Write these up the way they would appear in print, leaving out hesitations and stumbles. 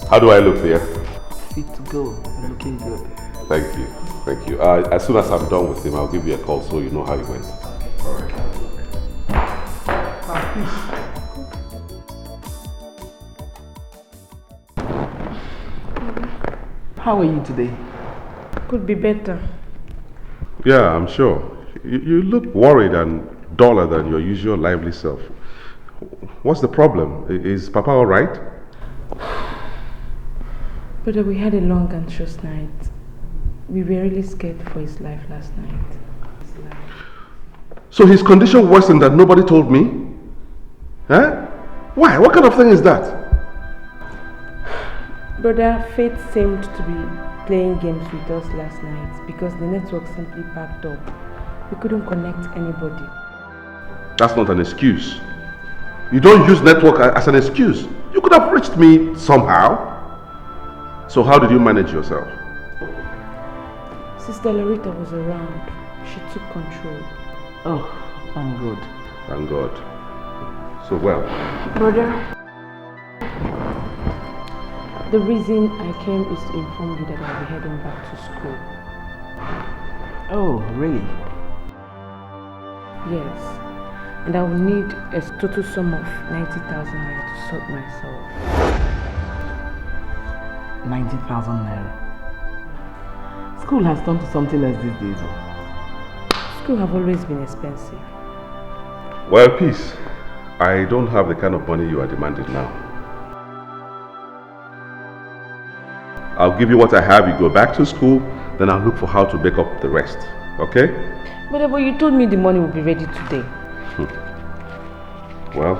How do I look there? Fit to go. You're looking good. Thank you. Thank you. As soon as I'm done with him, I'll give you a call so you know how it went. How are you today? Could be better. Yeah, I'm sure. You look worried and duller than your usual lively self. What's the problem? Is Papa all right? Brother, we had a long anxious night. We were really scared for his life last night. So his condition worsened and nobody told me? Huh? Why? What kind of thing is that? Brother, Faith seemed to be playing games with us last night because the network simply packed up. We couldn't connect anybody. That's not an excuse. You don't use network as an excuse. You could have reached me somehow. So how did you manage yourself? Sister Loretta was around. She took control. Oh, thank God. Thank God. So well. Brother, the reason I came is to inform you that I'll be heading back to school. Oh, really? Yes. And I will need a total sum of 90,000 naira to sort myself. 90,000 naira. School has turned to something else these days. School have always been expensive. Well, peace. I don't have the kind of money you are demanding now. I'll give you what I have, you go back to school, then I'll look for how to make up the rest. Okay? But you told me the money will be ready today. Well,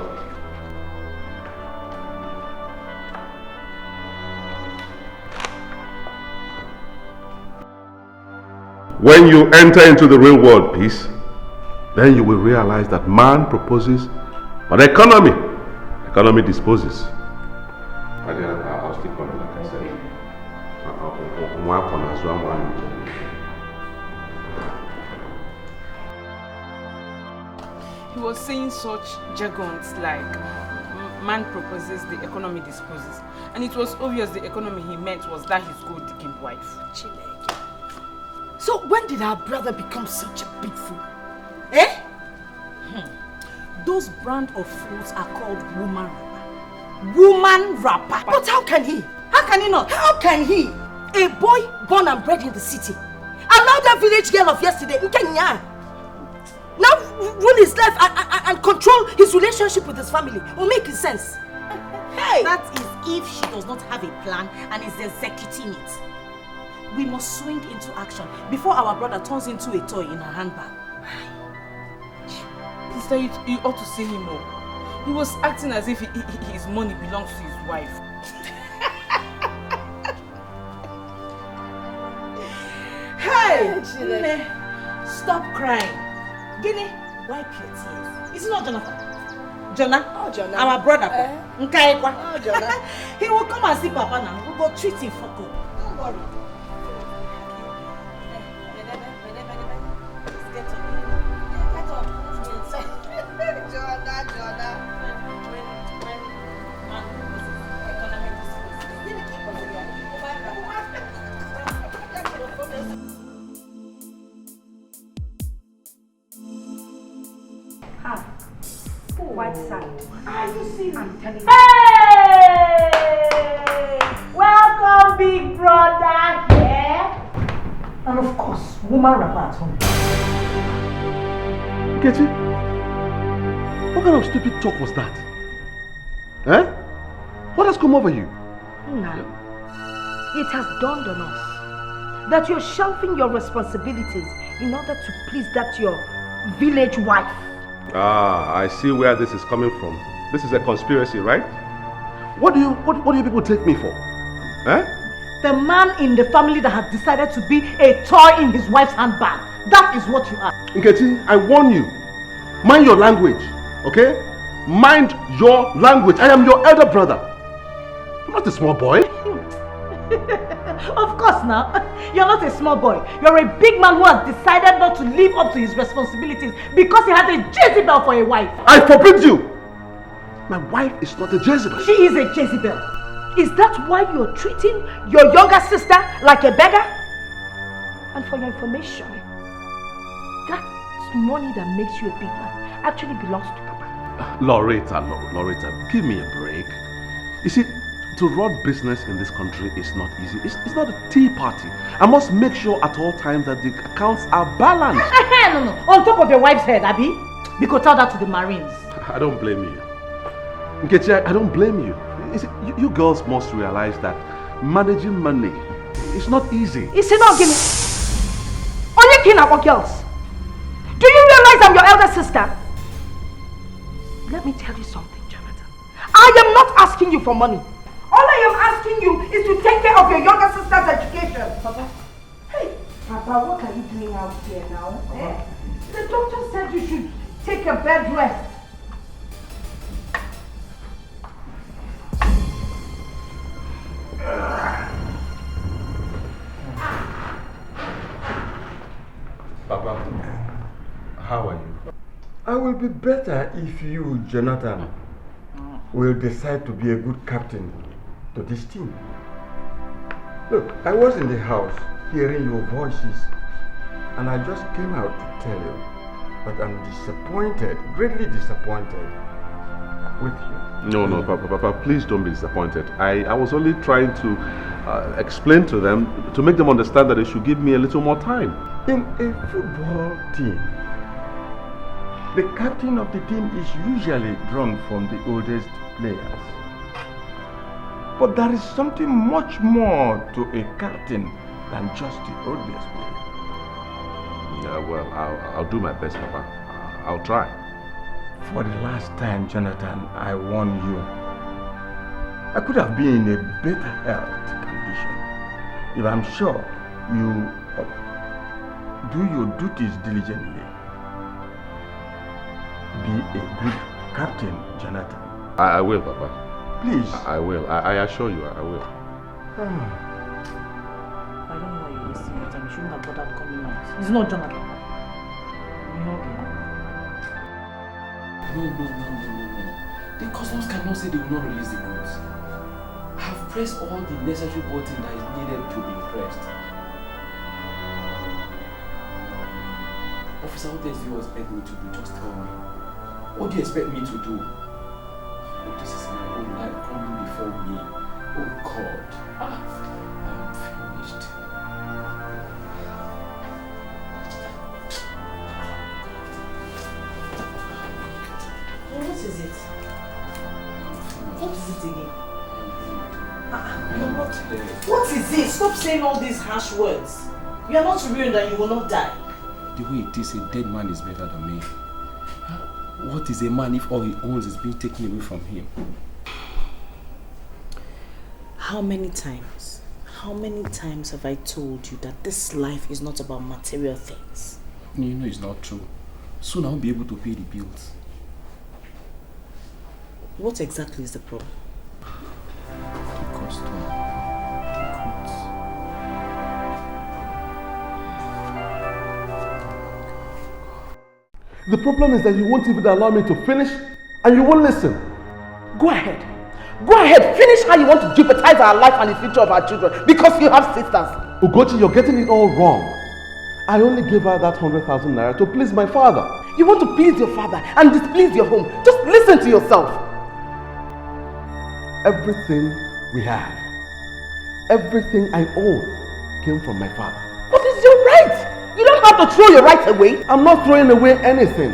when you enter into the real world, peace, then you will realize that man proposes, but economy disposes. I'll stick on it, like I said. He was saying such jargons like man proposes, the economy disposes. And it was obvious the economy he meant was that his good Dikeh wife. So when did our brother become such a big fool? Eh? Those brand of fools are called woman rapper. Woman rapper. But how can he? How can he not? How can he, a boy born and bred in the city, allow that village girl of yesterday, Nkenya, now rule his life and control his relationship with his family? Will make his sense. Hey! That is if she does not have a plan and is executing it. We must swing into action before our brother turns into a toy in her handbag. Sister, you ought to see him more. He was acting as if his money belongs to his wife. Hey! Stop crying. Guinea, wipe your tears. It's not Jonathan. Jonah? Oh, Jonah. Our brother. Nkaekwa. Oh, Jonah. He will come and see Papa now. We'll go treat him for good. Don't worry. White side. Are you serious? I'm telling you. Hey! Welcome, big brother here. And of course, woman rapper at home. Nkechi, what kind of stupid talk was that? Eh? What has come over you? Now, it has dawned on us that you're shelving your responsibilities in order to please that your village wife. Ah, I see where this is coming from. This is a conspiracy, right? What do you people take me for? Eh? The man in the family that has decided to be a toy in his wife's handbag. That is what you are. Nkechi, I warn you. Mind your language, okay? Mind your language. I am your elder brother. I'm not a small boy. Of course now, you're not a small boy. You're a big man who has decided not to live up to his responsibilities because he has a Jezebel for a wife. I forbid you! My wife is not a Jezebel. She is a Jezebel. Is that why you're treating your younger sister like a beggar? And for your information, that money that makes you a big man actually belongs to Papa. Loretta, give me a break. You see, to run business in this country is not easy. It's not a tea party. I must make sure at all times that the accounts are balanced. No. On top of your wife's head, Abby. We could tell that to the Marines. I don't blame you. Nkechi, I don't blame you. You see, you girls must realize that managing money is not easy. It's not giving. Only king about girls. Do you realize I'm your elder sister? Let me tell you something, Jonathan. I am not asking you for money. All I am asking you is to take care of your younger sister's education. Papa. Hey, Papa, what are you doing out here now? Eh? The doctor said you should take a bed rest. Papa, how are you? I will be better if you, Jonathan, will decide to be a good captain to this team. Look, I was in the house hearing your voices and I just came out to tell you that I'm disappointed, greatly disappointed with you. No, Papa, please don't be disappointed. I was only trying to explain to them, to make them understand that they should give me a little more time. In a football team, the captain of the team is usually drawn from the oldest players. But there is something much more to a captain than just the oldest player. Yeah, well, I'll do my best, Papa. I'll try. For the last time, Jonathan, I warn you. I could have been in a better health condition if I'm sure you do your duties diligently. Be a good captain, Jonathan. I will, Papa. Please. I will. I assure you, I will. I don't know why you're wasting your time. You shouldn't have bothered coming out. It's not Jonathan. No. The customs cannot say they will not release the goods. I have pressed all the necessary buttons that is needed to be pressed. Officer, what else do you expect me to do? Just tell me. What do you expect me to do? Oh, this is my own life coming before me. Oh God. I am finished. What is it? What is it again? What is it? Stop saying all these harsh words. You are not ruined and you will not die. The way it is, a dead man is better than me. What is a man if all he owns is being taken away from him? How many times have I told you that this life is not about material things? You know it's not true. Soon I'll be able to pay the bills. What exactly is the problem? The custom. The problem is that you won't even allow me to finish and you won't listen. Go ahead. Go ahead. Finish how you want to jeopardize our life and the future of our children because you have sisters. Ugochi, you're getting it all wrong. I only gave her that 100,000 naira to please my father. You want to please your father and displease your home. Just listen to yourself. Everything we have, everything I own came from my father. But it's your right. You don't have to throw your rights away. I'm not throwing away anything.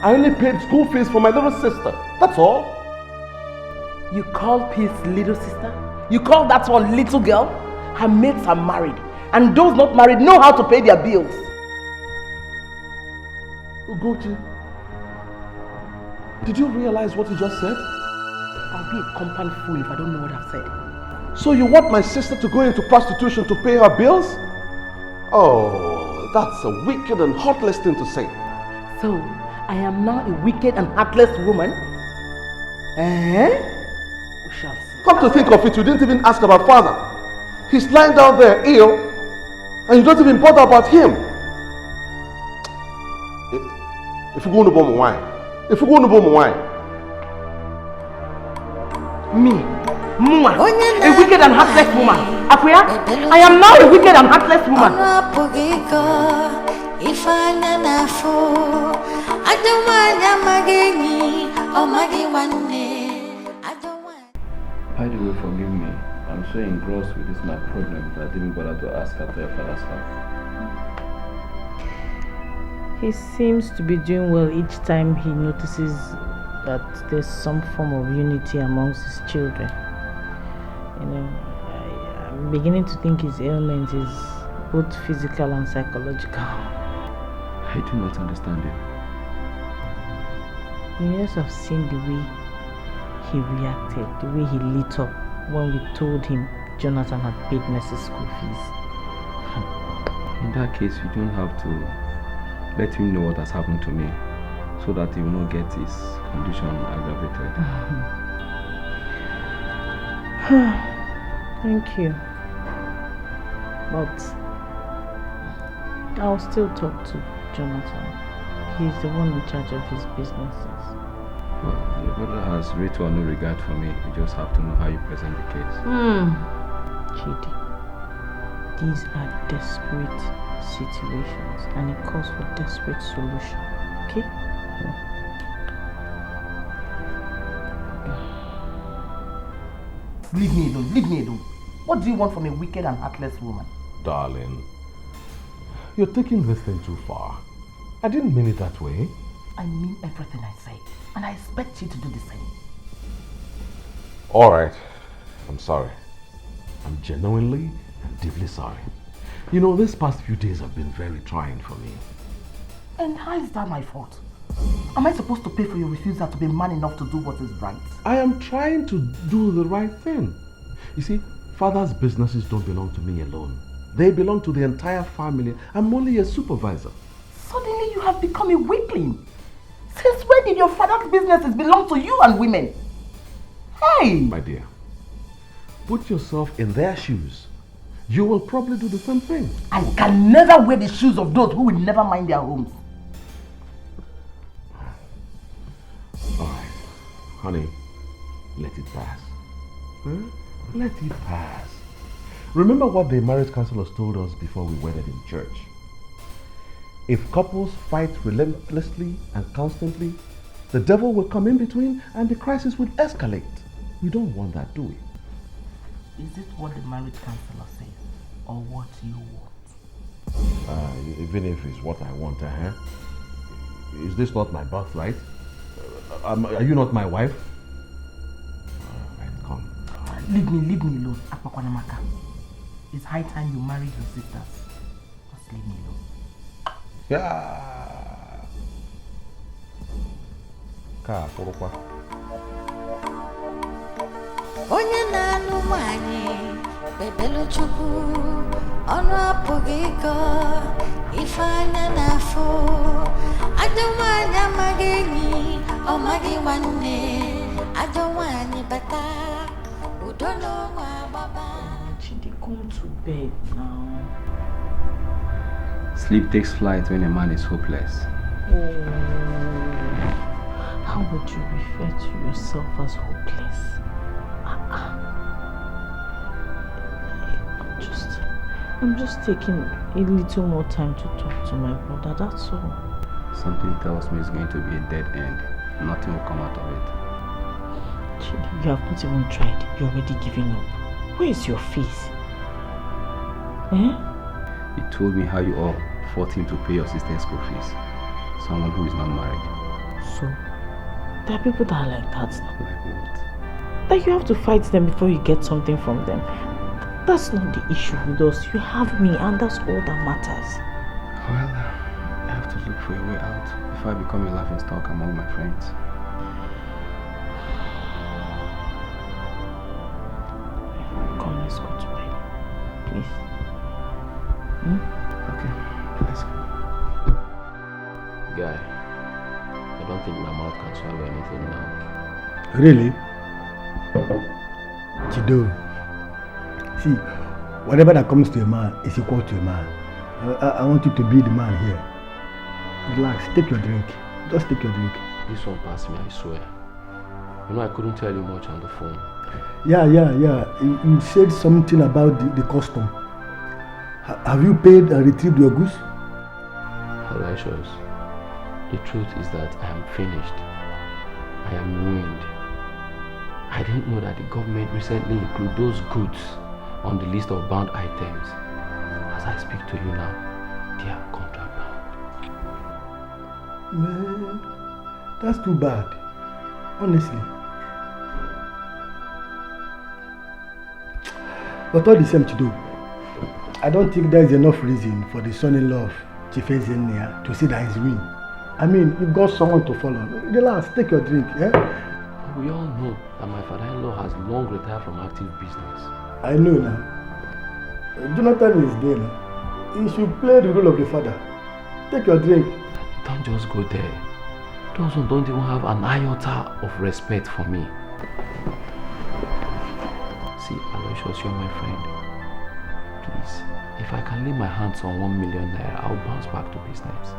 I only paid school fees for my little sister. That's all. You call Peace little sister? You call that one little girl? Her mates are married. And those not married know how to pay their bills. Ugochi, did you realize what you just said? I'll be a compound fool if I don't know what I've said. So you want my sister to go into prostitution to pay her bills? Oh, that's a wicked and heartless thing to say. So, I am now a wicked and heartless woman? Eh? We shall see. Come to think of it, you didn't even ask about father. He's lying down there ill, and you don't even bother about him. If you go to bomb wine, Me? Woman, a wicked and heartless woman. Akuya, I am now a wicked and heartless woman. By the way, forgive me. I'm so engrossed with this my problem that I didn't bother to ask after your father's house. He seems to be doing well each time he notices that there's some form of unity amongst his children. You know, I'm beginning to think his ailment is both physical and psychological. I do not understand you. You must have seen the way he reacted, the way he lit up when we told him Jonathan had paid Mercy's school fees. In that case, you don't have to let him know what has happened to me, so that he will not get his condition aggravated. Thank you. But I'll still talk to Jonathan. He's the one in charge of his businesses. Well, your brother has little or no regard for me. You just have to know how you present the case. Chidi, these are desperate situations and it calls for desperate solution. Okay? Leave me alone, leave me alone. What do you want from a wicked and heartless woman? Darling, you're taking this thing too far. I didn't mean it that way. I mean everything I say, and I expect you to do the same. Alright, I'm sorry. I'm genuinely and deeply sorry. You know, these past few days have been very trying for me. And how is that my fault? Am I supposed to pay for your refusal to be man enough to do what is right? I am trying to do the right thing. You see, father's businesses don't belong to me alone. They belong to the entire family. I'm only a supervisor. Suddenly you have become a weakling. Since when did your father's businesses belong to you and women? Hey! My dear, put yourself in their shoes. You will probably do the same thing. I can never wear the shoes of those who will never mind their homes. Alright, honey, let it pass. Let it pass. Remember what the marriage counselors told us before we wedded in church. If couples fight relentlessly and constantly, the devil will come in between and the crisis will escalate. We don't want that, do we? Is it what the marriage counselor says or what you want? Even if it's what I want, is this not my birthright? Are you not my wife? Alright, come. Leave me alone, Akpotha. It's high time you married your sisters. Just leave me alone. Yeah. Ka porokwa. Onye na-anụ nwanyị bebelu Chukwu ọnụ apụghị ịkọ ife anya n'afọ ajọ nwanyị amaghị enyi ọ maghị nwanne ajọ nwanyị bata udo n'ọnwa agbaba. Chidi, come to bed now. Sleep takes flight when a man is hopeless. Oh, how would you refer to yourself as hopeless? I'm just taking a little more time to talk to my brother, that's all. Something tells me it's going to be a dead end. Nothing will come out of it. Chidi, you have not even tried. You're already giving up. Where is your face? You told me how you all fought him to pay your sister's school fees. Someone who is not married. So, there are people that are like that now. Like what? That you have to fight them before you get something from them. That's not the issue with us. You have me and that's all that matters. Well, I have to look for a way out before I become a laughingstock among my friends. Come, let's go to bed. Please. Okay, let's go. Guy, I don't think my mouth can swallow anything now. Really? Chido. See, whatever that comes to a man is equal to a man. I want you to be the man here. Relax, take your drink. Just take your drink. This one passed me, I swear. You know, I couldn't tell you much on the phone. Yeah. You said something about the custom. Have you paid and retrieved your goods? Aloysius, the truth is that I am finished. I am ruined. I didn't know that the government recently included those goods on the list of bound items. As I speak to you now, they are contraband. Man, that's too bad. Honestly. But all the same to do, I don't think there is enough reason for the son-in-law of Chief Ezennia to say that he's ruined. I mean, you've got someone to follow. Relax, take your drink, yeah? We all know that my father-in-law has long retired from active business. I know now. Jonathan is there now. He should play the role of the father. Take your drink. Don't just go there. Those who don't even have an iota of respect for me. See, Aloysius, you're my friend. Please, if I can lay my hands on 1 million naira, I'll bounce back to business.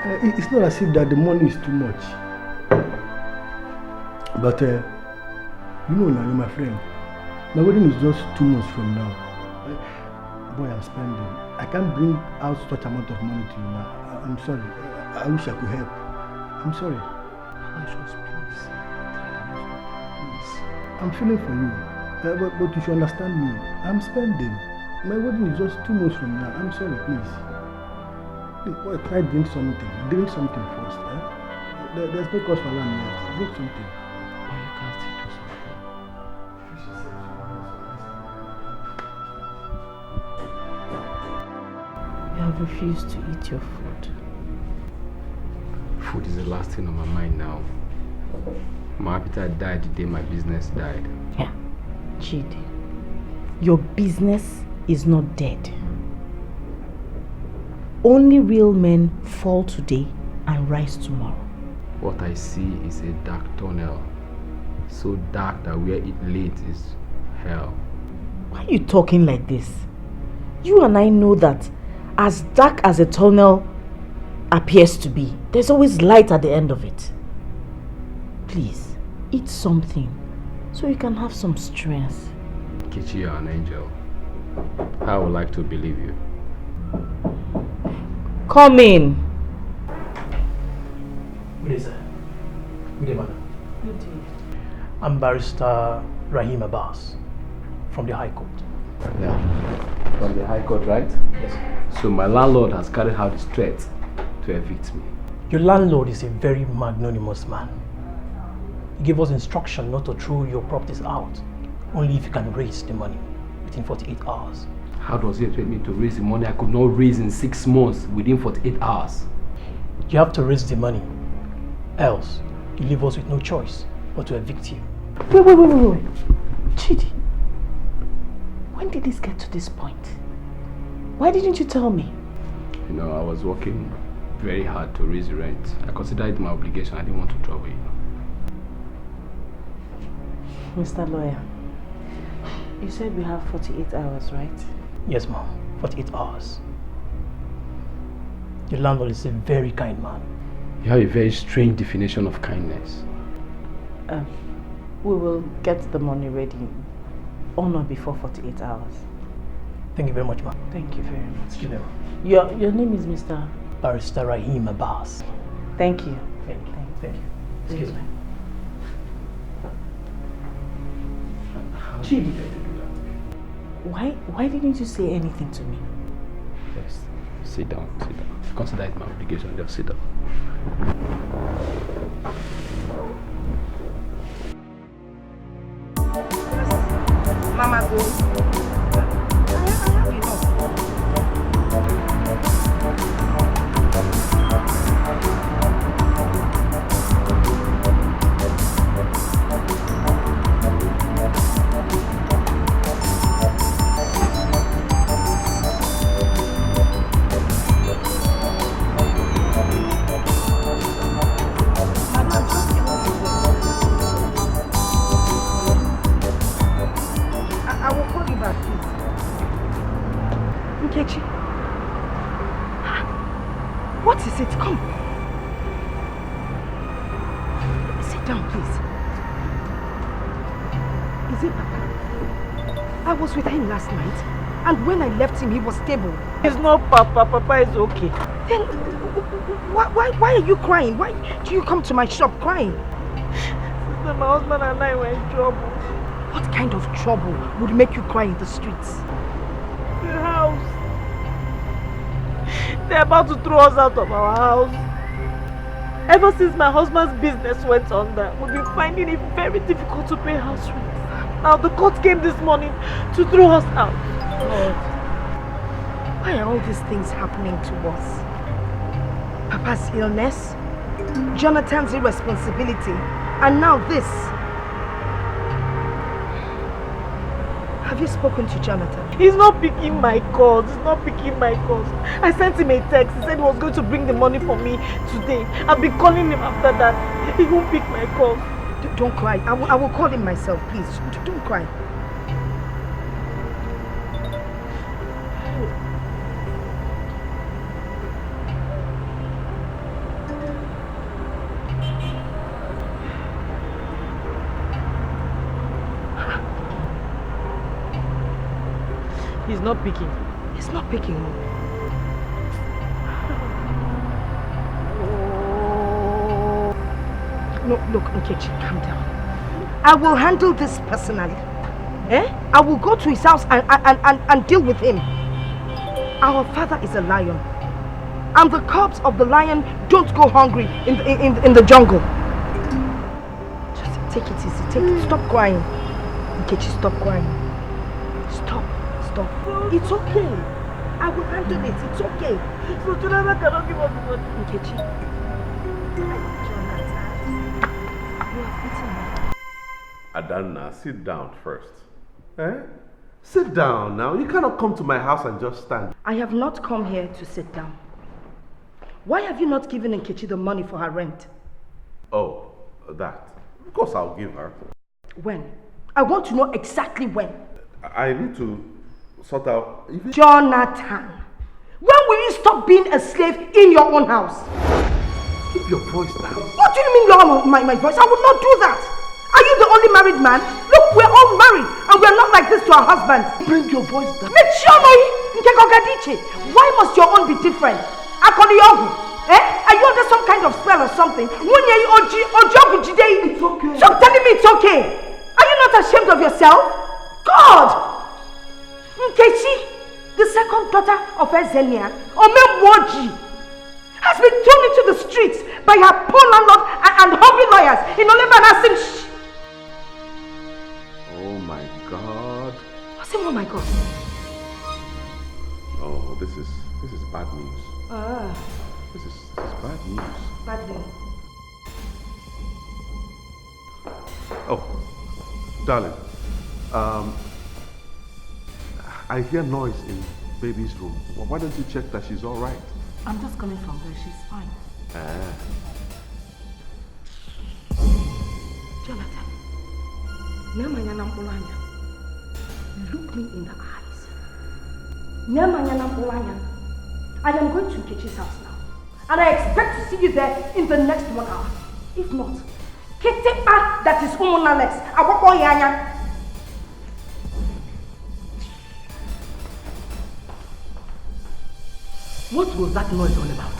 It's not as if that the money is too much. But, you know now, you're my friend. My wedding is just 2 months from now. Boy, I'm spending. I can't bring out such amount of money to you now. I'm sorry. I wish I could help. I'm sorry. Aloysius, please. I'm feeling for you. But you should understand me. I'm spending. My wedding is just 2 months from now. I'm sorry, please. Boy, try drink something. Drink something first. There's no cause for alarm yet. Drink something. But you can still do something. You have refused to eat your food. Food is the last thing on my mind now. My appetite died the day my business died. Yeah, Chidi. Your business is not dead. Only real men fall today and rise tomorrow. What I see is a dark tunnel. So dark that where it leads is hell. Why are you talking like this? You and I know that as dark as a tunnel appears to be, there's always light at the end of it. Please, eat something so you can have some strength. Kichi, you're an angel. I would like to believe you. Come in. Good day, sir. Good day, madam. Good day. I'm Barrister Rahim Abbas from the High Court. Yeah. From the High Court, right? Yes, sir. So my landlord has carried out his threat to evict me. Your landlord is a very magnanimous man. He gave us instruction not to throw your properties out, only if you can raise the money within 48 hours. How does he expect me to raise the money I could not raise in 6 months within 48 hours? You have to raise the money, else you leave us with no choice but to evict you. Wait. Chidi, when did this get to this point? Why didn't you tell me? You know, I was working very hard to raise the rent. I considered it my obligation. I didn't want to trouble you. Mr. Lawyer, you said we have 48 hours, right? Yes, ma'am. 48 hours. Your landlord is a very kind man. You have a very strange definition of kindness. We will get the money ready on or before 48 hours. Thank you very much, ma'am. Thank you very much. Excuse me, ma'am. Your name is Mr. Barrister Rahim Abbas. Thank you. Thank you. Excuse me. Chidi, why didn't you say anything to me? Yes. Sit down. Consider it my obligation. Just sit down. Mama, go. What is it? Come. Sit down, please. Is it Papa? I was with him last night, and when I left him, he was stable. He's not Papa. Papa is okay. Then, why are you crying? Why do you come to my shop crying? Sister, my husband and I were in trouble. What kind of trouble would make you cry in the streets? The house. They're about to throw us out of our house. Ever since my husband's business went under, we've been finding it very difficult to pay house rent. Now the court came this morning to throw us out. Lord, why are all these things happening to us? Papa's illness, Jonathan's irresponsibility, and now this. Have you spoken to Jonathan? He's not picking my calls. I sent him a text. He said he was going to bring the money for me today. I've been calling him after that. He won't pick my call. Don't cry. I will call him myself, please. Don't cry. He's not picking. He's not picking. No, look, Nkechi, calm down. I will handle this personally. I will go to his house and deal with him. Our father is a lion. And the cubs of the lion don't go hungry in the jungle. Just take it easy. Stop crying. Nkechi, stop crying. Stop. It's okay. I will handle it. It's okay. So Jonathan cannot give us the money. Nkechi. Adanna, sit down first. Sit down now. You cannot come to my house and just stand. I have not come here to sit down. Why have you not given Nkechi the money for her rent? Oh, that. Of course I'll give her. When? I want to know exactly when. I need to sort out... Jonathan, when will you stop being a slave in your own house? Keep your voice down. What do you mean lower my voice? I would not do that. Are you the only married man? Look, we're all married and we're not like this to our husbands. Bring your voice down. Why must your own be different? Are you under some kind of spell or something? It's okay. Stop telling me it's okay. Are you not ashamed of yourself? God! Nkechi, the second daughter of Ezenia, Omemwoji, has been thrown into the streets by her poor landlord and hungry lawyers in Oleban. Oh my God. I said, oh my God. Oh, this is bad news. This is bad news. Bad news. Oh, darling. I hear noise in baby's room. Well, why don't you check that she's all right? I'm just coming from there. She's fine. Jonathan, look me in the eyes. I am going to Nkechi's house now. And I expect to see you there in the next 1 hour. If not, Ketepa that is umunalex. What was that noise all about?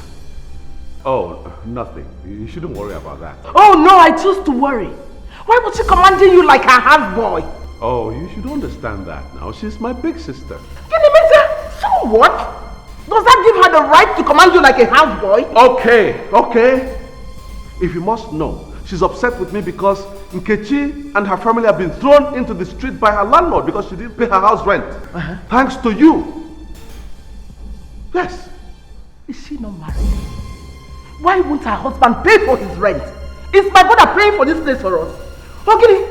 Oh, nothing. You shouldn't worry about that. Oh no, I choose to worry. Why was she commanding you like a half boy? Oh, you should understand that now. She's my big sister. So what? Does that give her the right to command you like a house boy? Okay. If you must know, she's upset with me because Nkechi and her family have been thrown into the street by her landlord because she didn't pay her house rent. Thanks to you. Yes. Is she not married? Why won't her husband pay for his rent? Is my brother paying for this place for us? Okay,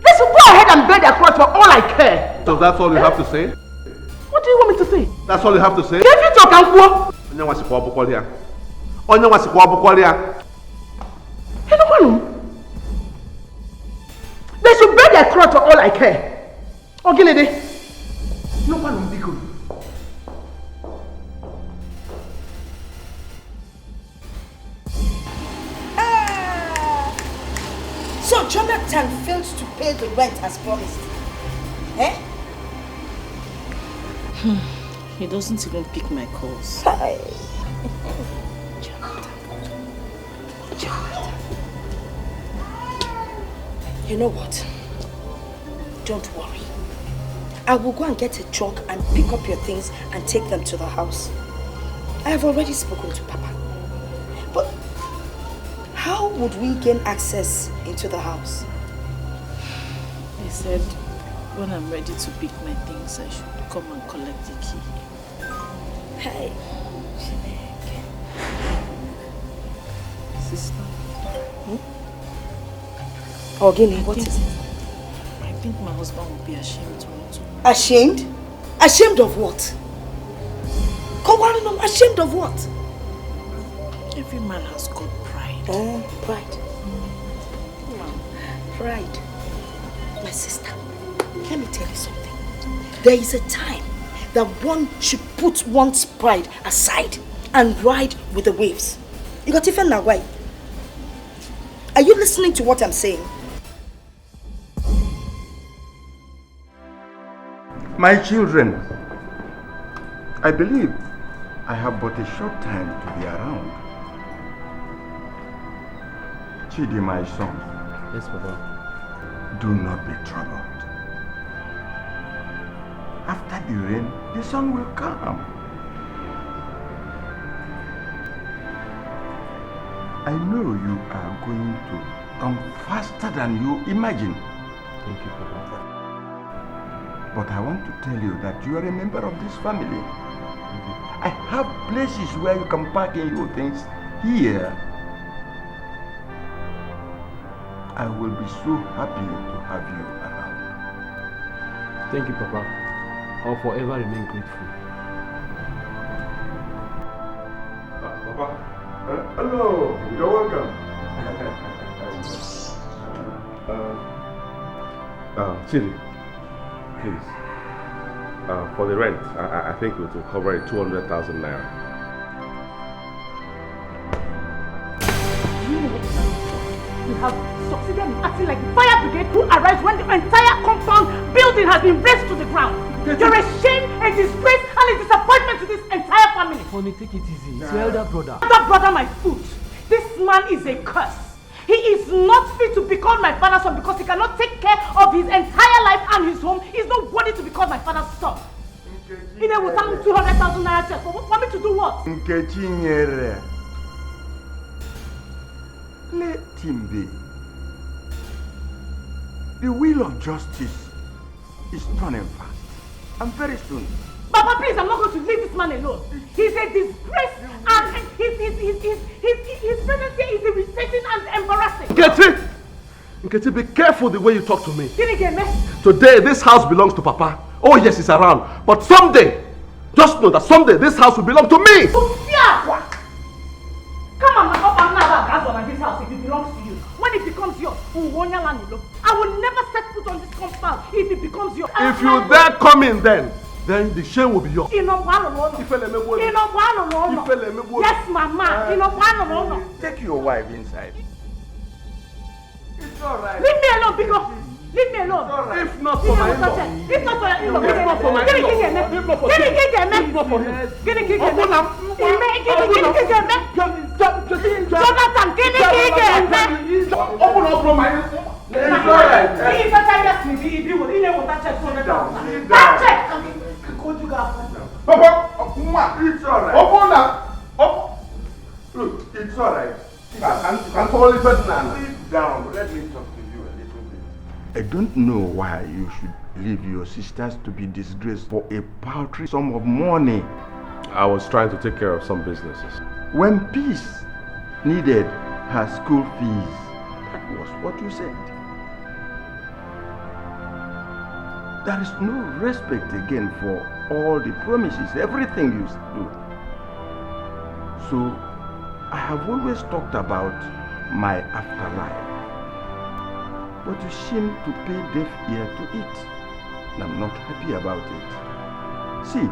they should go ahead and bear their cross for all I care. So that's all you have to say? What do you want me to say? That's all you have to say? Give it to Nwankwo. They should bear their cross for all I care. Okay, no one will be. went and failed to pay the rent as promised. Eh? He doesn't even pick my calls. Jonathan. You know what? Don't worry. I will go and get a truck and pick up your things and take them to the house. I have already spoken to Papa. But how would we gain access into the house? He said when I'm ready to pick my things, I should come and collect the key. Hey. Sister. Ogini, what is it? I think my husband will be ashamed to want to. Ashamed? Ashamed of what? Ashamed of what? Every man has got pride. Oh, pride. Pride. My sister, let me tell you something. There is a time that one should put one's pride aside and ride with the waves. You got even now, why? Are you listening to what I'm saying? My children, I believe I have but a short time to be around. Chidi, my son. Yes, Papa. Do not be troubled. After the rain, the sun will come. I know you are going to come faster than you imagine. Thank you, Papa. But I want to tell you that you are a member of this family. I have places where you can park in your things here. I will be so happy to have you around. Thank you, Papa. I'll forever remain grateful. Papa, hello, you're welcome. Chidi, please. For the rent, I think it will cover 200,000 naira. You have succeeded in acting like the fire brigade who arrives when the entire compound building has been razed to the ground. You're a shame, a disgrace, and a disappointment to this entire family. Honey, take it easy. It's your elder brother. Elder brother, my foot. This man is a curse. He is not fit to be called my father's son because he cannot take care of his entire life and his home. He's not worthy to be called my father's son. Ine will tell him 200,000 naira check. Want me to do what? Chinyere. Let him be. The wheel of justice is turning fast. And very soon. Papa, please, I'm not going to leave this man alone. He's a disgrace and his presence here is irritating and embarrassing. Nketi, be careful the way you talk to me. Dikeh. Today, this house belongs to Papa. Oh yes, he's around. But someday, just know that someday this house will belong to me. Come on, I'm not about this house if it belongs to you. When it becomes yours, I will never set foot on this compound if it becomes yours. If you dare come in then the shame will be yours. Yes, Mama. Take your wife inside. It's alright. Leave me alone, because leave me alone. If not for my in-law. If not for your in-law. If not for my in-law. If not for him. If not for him. Jonathan, open up from my in-law. It's alright. If I tell you, he will that check 200,000. That check. Papa, it's alright. Open up. Look, it's alright. Sit down. Let me talk to you a little bit. I don't know why you should leave your sisters to be disgraced for a paltry sum of money. I was trying to take care of some businesses. When peace needed her school fees, that was what you said. There is no respect again for all the promises, everything you do. So, I have always talked about my afterlife. But you seem to pay deaf ear to it. And I'm not happy about it. See,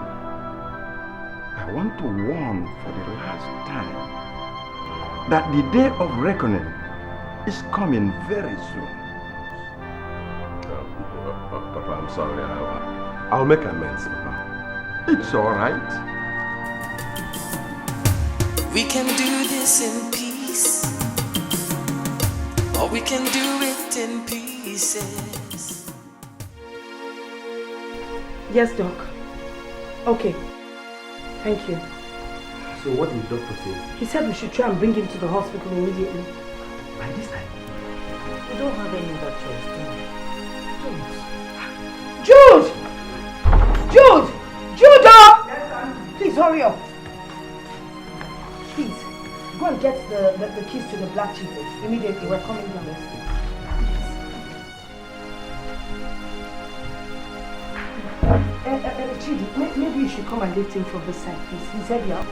I want to warn for the last time that the day of reckoning is coming very soon. I'm sorry. I'll make amends, Papa. It's all right. We can do this in peace, or we can do it in pieces. Yes, Doc. Okay. Thank you. So what did the doctor say? He said we should try and bring him to the hospital immediately. By this time? We don't have any other choice, do we? Jude! Jude! Jude! Please hurry up. Please, go and get the keys to the black jeep immediately. We're coming down. Chidi, maybe you should come and lift him from this side, please. He's heavy up.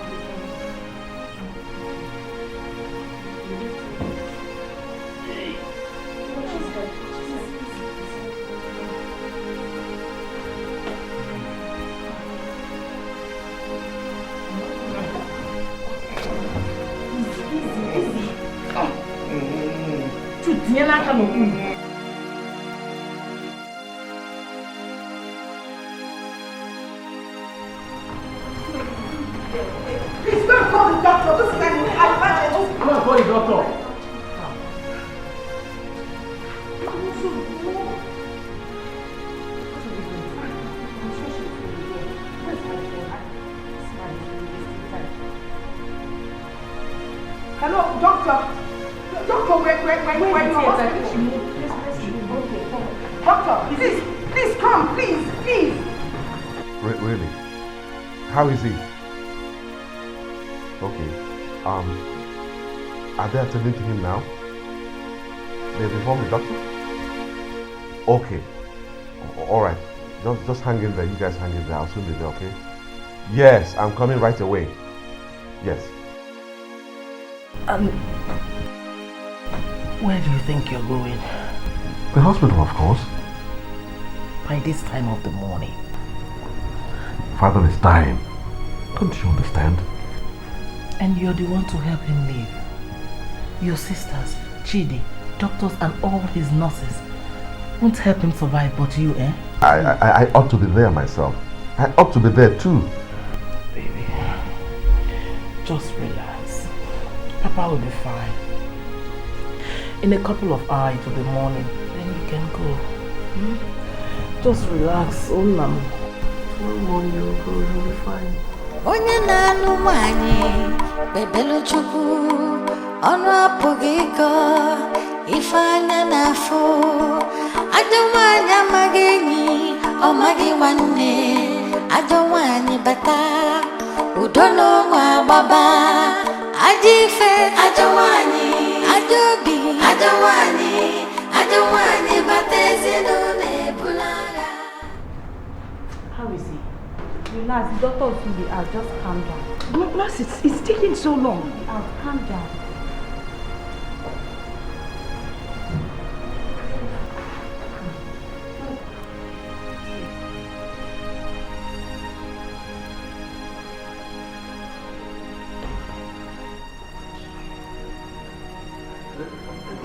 Please go and call the doctor. This is an emergency. I'm not calling the doctor. Hello, doctor. Doctor, where you are? Okay. Doctor, please come, please. Really? How is he? Okay. Are they attending to him now? They've informed the doctor? Okay. All right. Just hang in there. You guys hang in there. I'll soon be there, okay? Yes, I'm coming right away. Yes. Where do you think you're going? The hospital, of course. By this time of the morning. Father is dying. Don't you understand? And you're the one to help him live. Your sisters, Chidi, doctors and all his nurses won't help him survive, but you, eh? I ought to be there myself. I ought to be there too. Baby, just relax. Papa will be fine. In a couple of hours to the morning, then you can go. Just relax, Onam. Tomorrow morning you'll go, you'll be fine. Onye na-anụ nwanyị bebelu Chukwu ọnụ apụghị ịkọ ife anya na-afụ ajọ nwanyị amaghị enyi ọ maghị nwanne ajọ nwanyị bata udo n'ụmụ agbaba ajọ ife ajọ nwanyị ajọ obi ajọ nwanyị bata ezinụlọ ebulagha. How is he? Relax, the doctor will soon be out. Just calm down. No, Nurse, it's taking so long. Calm down.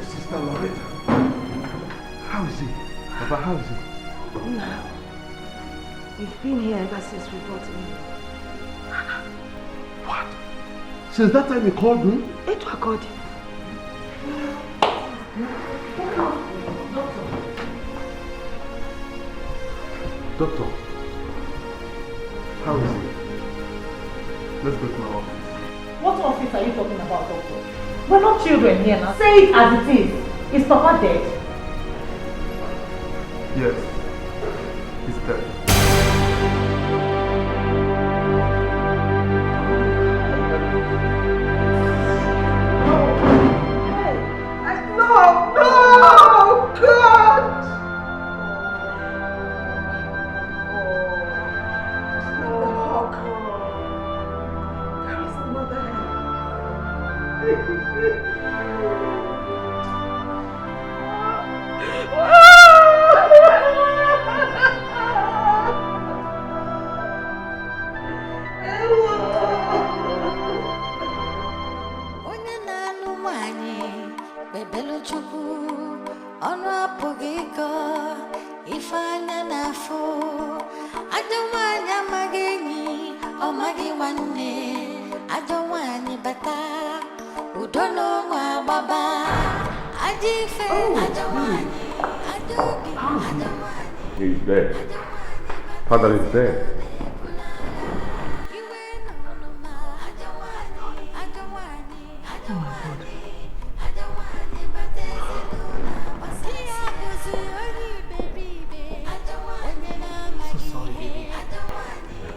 Sister Loretta, how is he? Papa, how is he? No. We've been here ever since we brought him. What? Since that time you called me? It was God. Doctor, how is he? Let's go to my office. What office are you talking about, doctor? We're not children here now. Say it as it is. Is Papa dead? Yes, he's dead. Ọnụ apụghị ịkọ ife anya na-afụ He's dead. Father is dead.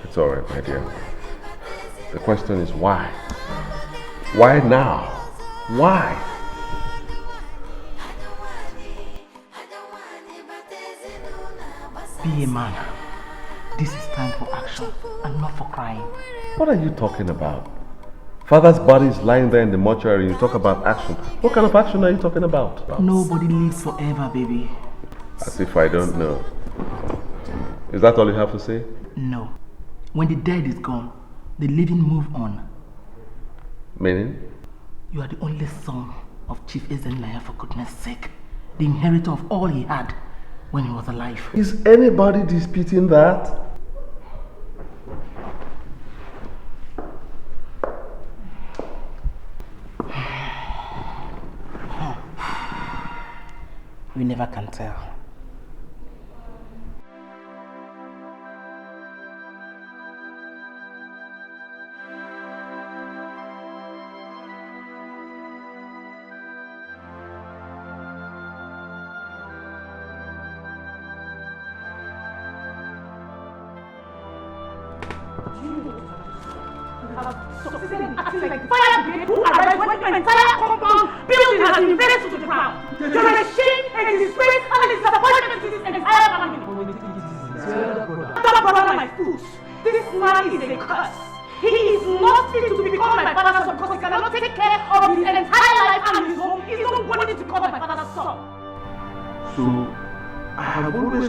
It's alright, my dear. The question is why? Why now? Why? Be a man. This is time for action and not for crying. What are you talking about? Father's body is lying there in the mortuary and you talk about action. What kind of action are you talking about? Nobody lives forever, baby. As if I don't know. Is that all you have to say? No. When the dead is gone, the living move on. Meaning? You are the only son of Chief Ezenlaya, for goodness sake. The inheritor of all he had when he was alive. Is anybody disputing that? We never can tell.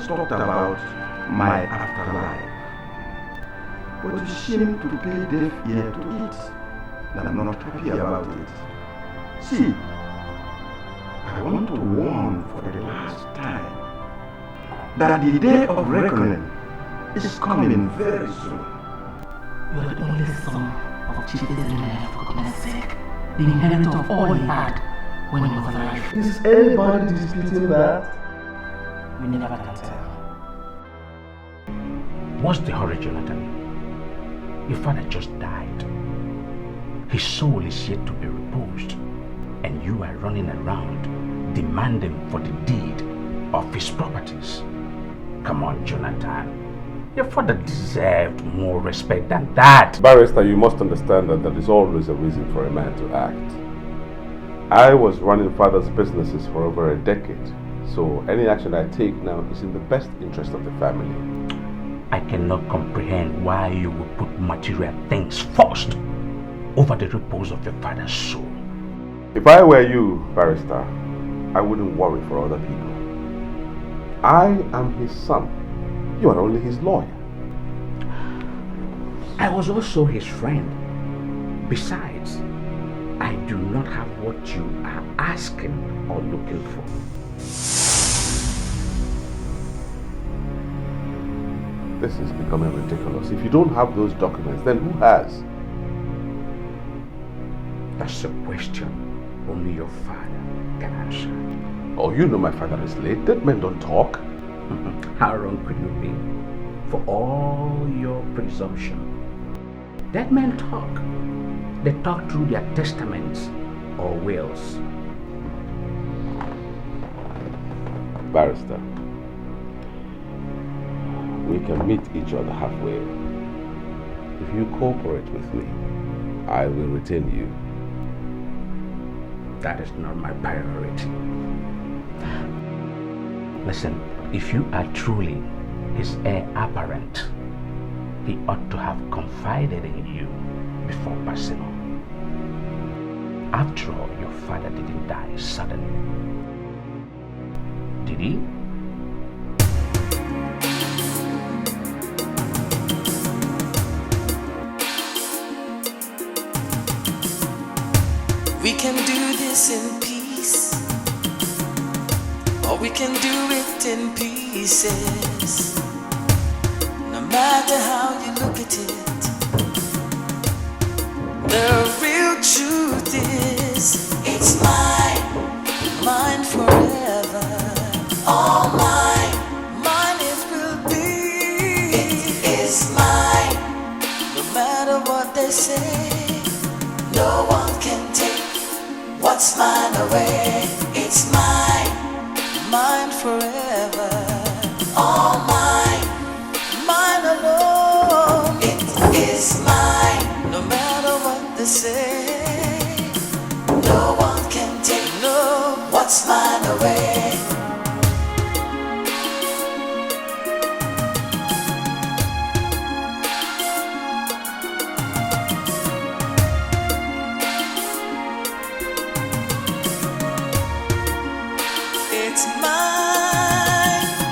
Talked about my afterlife, but you seem to pay deaf ear to it, and I'm not happy about it. See, I want to warn for the last time that the day of reckoning is coming very soon. You are the only son of Chief Ezenlaya, for goodness sake, the inheritor of all he had when he was alive. Is anybody disputing that? We never can tell. What's the hurry, Jonathan? Your father just died. His soul is yet to be reposed, and you are running around demanding for the deed of his properties. Come on, Jonathan. Your father deserved more respect than that. Barrister, you must understand that there is always a reason for a man to act. I was running father's businesses for over a decade. So any action I take now is in the best interest of the family. I cannot comprehend why you would put material things first over the repose of your father's soul. If I were you, Barrister, I wouldn't worry for other people. I am his son. You are only his lawyer. I was also his friend. Besides, I do not have what you are asking or looking for. This is becoming ridiculous. If you don't have those documents, then who has? That's a question only your father can answer. Oh, you know my father is late. Dead men don't talk. How wrong could you be? For all your presumption. Dead men talk. They talk through their testaments or wills. Barrister, we can meet each other halfway. If you cooperate with me, I will retain you. That is not my priority. Listen, if you are truly his heir apparent, he ought to have confided in you before passing on. After all, your father didn't die suddenly. Did he? We can do this in peace, or we can do it in pieces. No matter how you look at it, say. No one can take what's mine away. It's mine, mine forever. All mine, mine alone. It is mine, no matter what they say. No one can take what's mine away.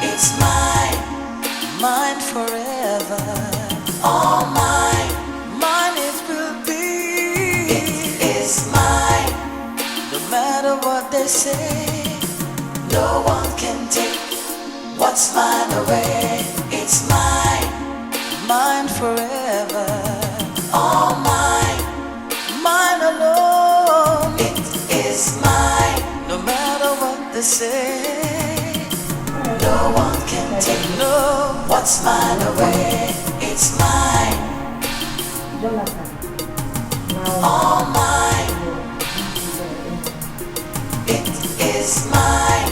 It's mine, mine forever. All mine, mine it will be. It is mine, no matter what they say. No one can take what's mine away. It's mine, mine forever. All mine, mine alone. It is mine, no matter what they say. No one can take what's mine away. It's mine, all mine. It is mine.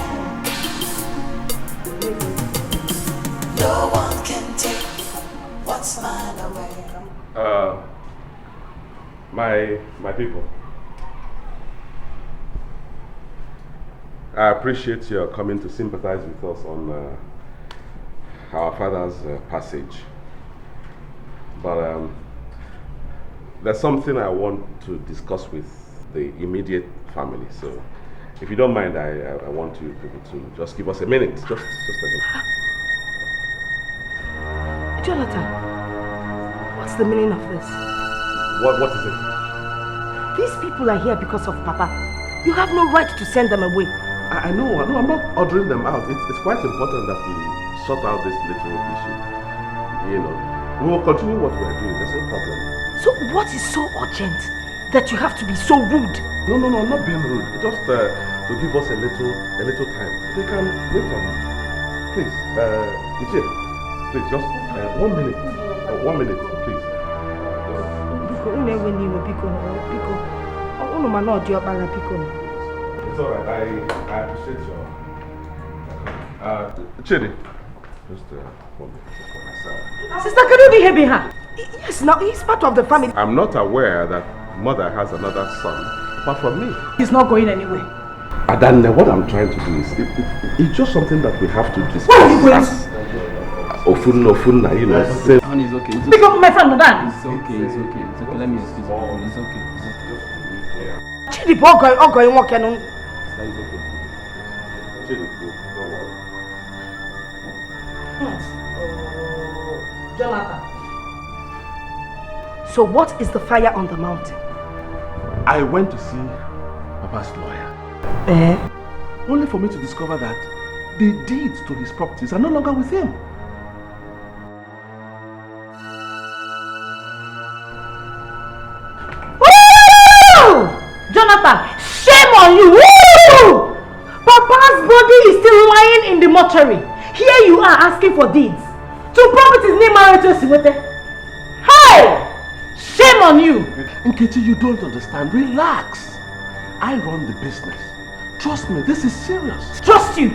No one can take what's mine away. My people, I appreciate your coming to sympathize with us on our father's passage. But there's something I want to discuss with the immediate family. So, if you don't mind, I want you people to just give us a minute. Just a minute. Jonathan, what's the meaning of this? What is it? These people are here because of Papa. You have no right to send them away. I know, I'm not ordering them out. It's quite important that we sort out this little issue. You know, we will continue what we are doing, there's no problem. So what is so urgent that you have to be so rude? No, I'm not being rude. Just to give us a little time. They can wait on me. Please, Ichie, please, just 1 minute. 1 minute, please. It's alright, I appreciate your... Chidi, just 1 minute for myself. Sister, can you be here behind? Yes, now he's part of the family. I'm not aware that mother has another son apart from me. He's not going anywhere. Adan, what I'm trying to do is, it's just something that we have to discuss. Where are you going? Ofunna, you know. Honey, it's okay. Pick up my friend, Adan. It's okay. Let me excuse you. It's okay. Chidi, going walking on. Jonathan. So what is the fire on the mountain? I went to see Papa's lawyer. Only for me to discover that the deeds to his properties are no longer with him. Woo! Jonathan, shame on you! Woo! Papa's body is still lying in the mortuary. Here you are asking for deeds. Two properties need marriage to Siwete. Hey! Shame on you! Nkechi, you don't understand. Relax. I run the business. Trust me, this is serious. Trust you?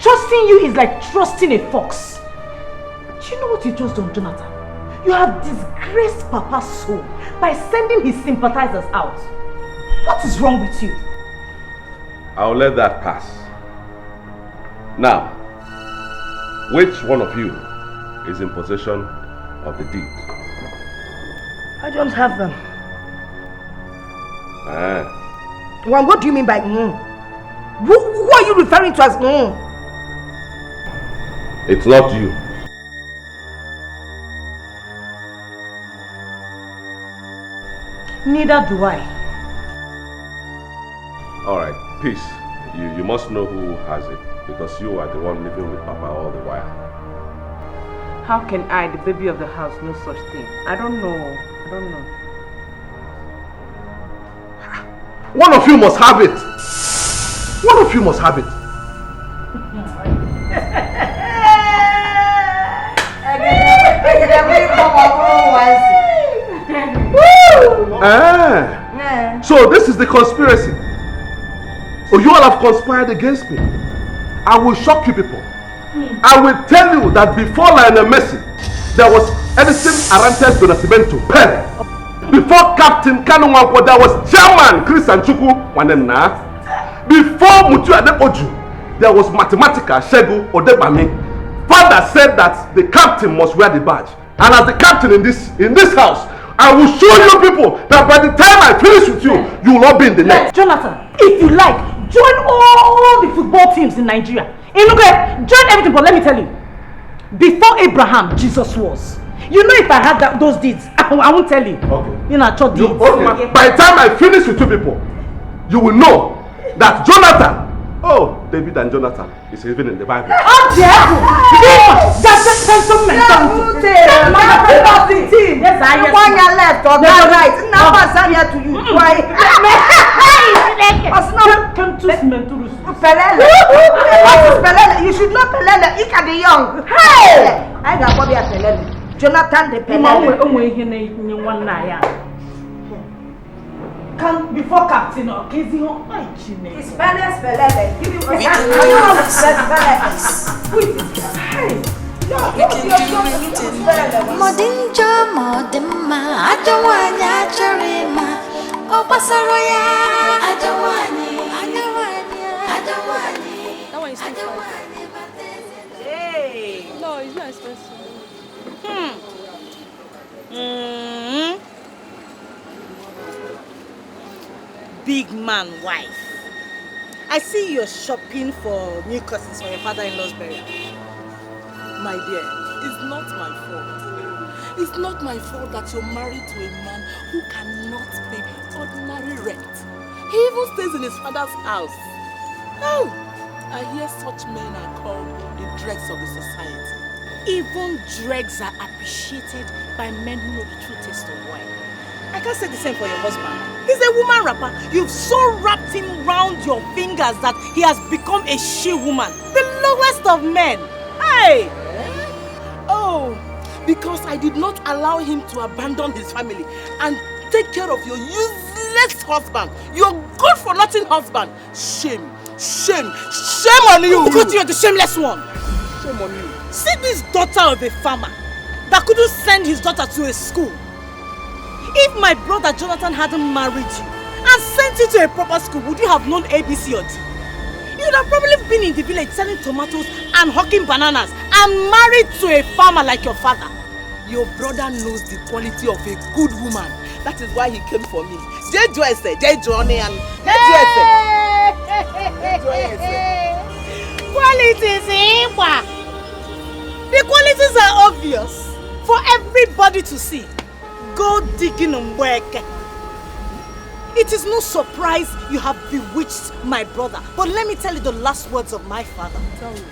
Trusting you is like trusting a fox. Do you know what you just done, Jonathan? You have disgraced Papa's soul by sending his sympathizers out. What is wrong with you? I'll let that pass. Now, which one of you is in possession of the deed? I don't have them. Well, what do you mean by Who are you referring to as It's not you. Neither do I. Alright, peace. You must know who has it, because you are the one living with Papa all the while. How can I, the baby of the house, know such thing? I don't know. One of you must have it. One of you must have it. So this is the conspiracy. Oh, you all have conspired against me. I will shock you people. I will tell you that before Lionel Messi, there was Edison Arantes Donacimento Pere. Before Captain Nwankwo, there was Chairman Chris Chukwu Wanena. Before Mutu Adepoju, there was Mathematical Shegu Odebami. Father said that the captain must wear the badge. And as the captain in this house, I will show you people that by the time I finish with you, you will all be in the net. Jonathan, if you like, join all the football teams in Nigeria. Join everything, but let me tell you, before Abraham, Jesus was. You know, if I had those deeds, I won't tell you. Okay. You know, church deeds. By the time I finish with two people, you will know that Jonathan, David and Jonathan is even in the Bible. Oh, devil! That's a sentiment. Yes, I one year left or right. Now I'm here to you. Why? You should know Pelele. Ika the young. Hey! I got Bobby at Pelele. Jonathan the Pelele. Come before Captain or Casey home. It's Pelele. Give me one. Modinjo modima ajawanya charima opasaroya ajawani. That one is expensive. Hey. No, it's not expensive. Big man wife. I see you're shopping for new cousins for your father-in-law's burial. My dear, it's not my fault. It's not my fault that you're married to a man who cannot pay ordinary rent. He even stays in his father's house. Oh, I hear such men are called the dregs of the society. Even dregs are appreciated by men who know the true taste of wine. I can't say the same for your husband. He's a woman rapper. You've so wrapped him round your fingers that he has become a she-woman. The lowest of men. Hey! Oh, because I did not allow him to abandon his family and take care of your useless husband. Your good-for-nothing husband. Shame. Shame. Shame on you. Go to you're the shameless one. Shame on you. See this daughter of a farmer that couldn't send his daughter to a school. If my brother Jonathan hadn't married you and sent you to a proper school, would you have known ABC or D? You would have probably been in the village selling tomatoes and hawking bananas and married to a farmer like your father. Your brother knows the quality of a good woman. That is why he came for me. Qualities, the qualities are obvious for everybody to see. Go digging on work. It is no surprise you have bewitched my brother. But let me tell you the last words of my father. Tell me.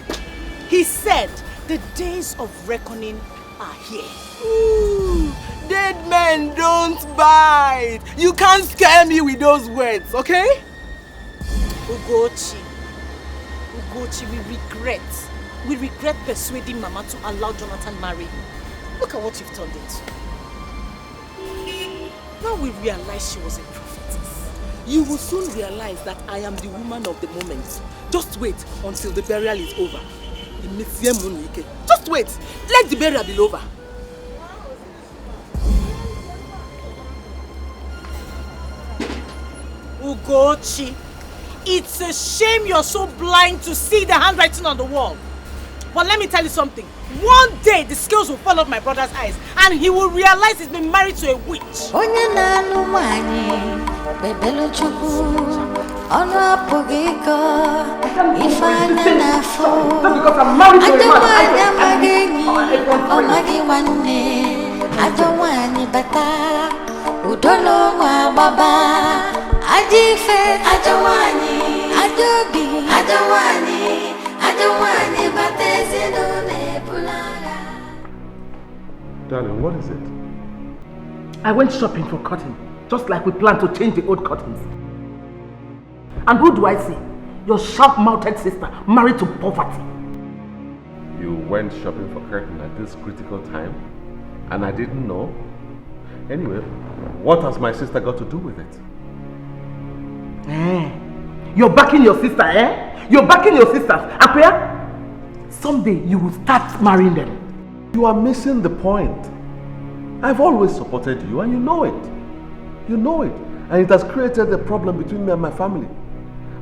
He said, the days of reckoning are here. Ooh, dead men don't bite. You can't scare me with those words, okay? Ugochi, we regret persuading Mama to allow Jonathan marry. Look at what you've turned into. Now we realize she was a prophetess. You will soon realize that I am the woman of the moment. Just wait until the burial is over. Just wait. Let the burial be over. Ugochi, it's a shame you're so blind to see the handwriting on the wall. But let me tell you something. One day the scales will fall off my brother's eyes and he will realize he's been married to a witch. Darling, what is it? I went shopping for cotton, just like we planned to change the old cottons. And who do I see? Your sharp-mouthed sister, married to poverty. You went shopping for curtain at this critical time, and I didn't know? Anyway, what has my sister got to do with it? You're backing your sister, eh? You're backing your sisters. Akpotha, someday you will start marrying them. You are missing the point. I've always supported you and you know it. You know it. And it has created a problem between me and my family.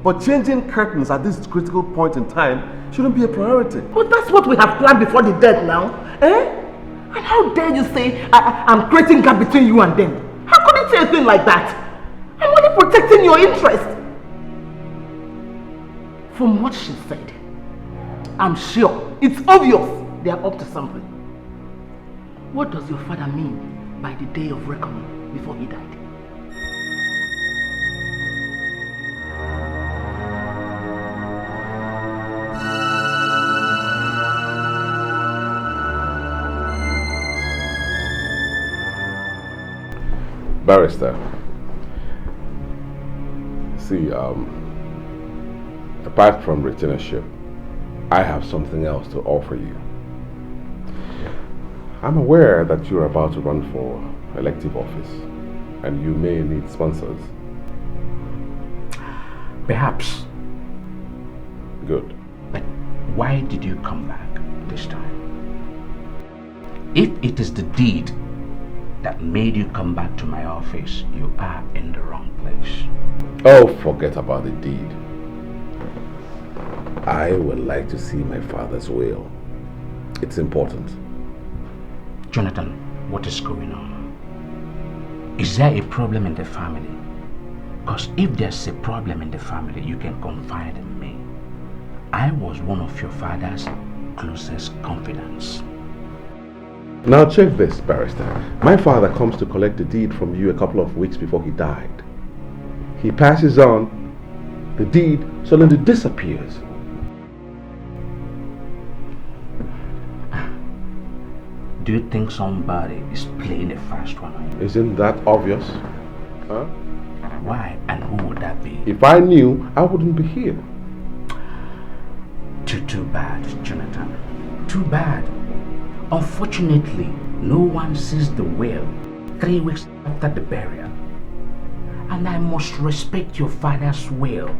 But changing curtains at this critical point in time shouldn't be a priority. But that's what we have planned before the death now. Eh? And how dare you say I'm creating a gap between you and them? How could you say a thing like that? I'm only protecting your interest. From what she said, I'm sure, it's obvious they are up to something. What does your father mean by the day of reckoning before he died? Barrister, see, apart from retainership, I have something else to offer you. I'm aware that you're about to run for elective office and you may need sponsors. Perhaps. Good. But why did you come back this time? If it is the deed that made you come back to my office, you are in the wrong place. Oh, forget about the deed. I would like to see my father's will. It's important. Jonathan, what is going on? Is there a problem in the family? Because if there's a problem in the family, you can confide in me. I was one of your father's closest confidants. Now check this, Barrister. My father comes to collect the deed from you a couple of weeks before he died. He passes on, the deed suddenly disappears. Do you think somebody is playing a fast one on you? Isn't that obvious? Huh? Why and who would that be? If I knew, I wouldn't be here. Too bad, Jonathan. Too bad. Unfortunately, no one sees the will 3 weeks after the burial. And I must respect your father's will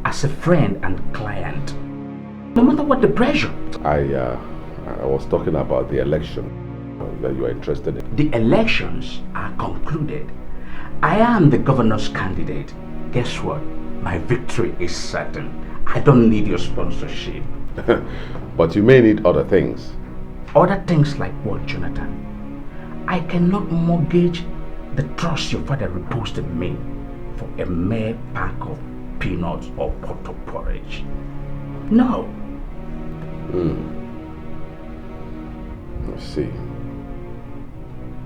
as a friend and client, no matter what the pressure. I was talking about the election that you are interested in. The elections are concluded. I am the governor's candidate. Guess what? My victory is certain. I don't need your sponsorship. But you may need other things. Other things like what, Jonathan? I cannot mortgage the trust your father reposed in me for a mere pack of peanuts or pot of porridge. No. I see.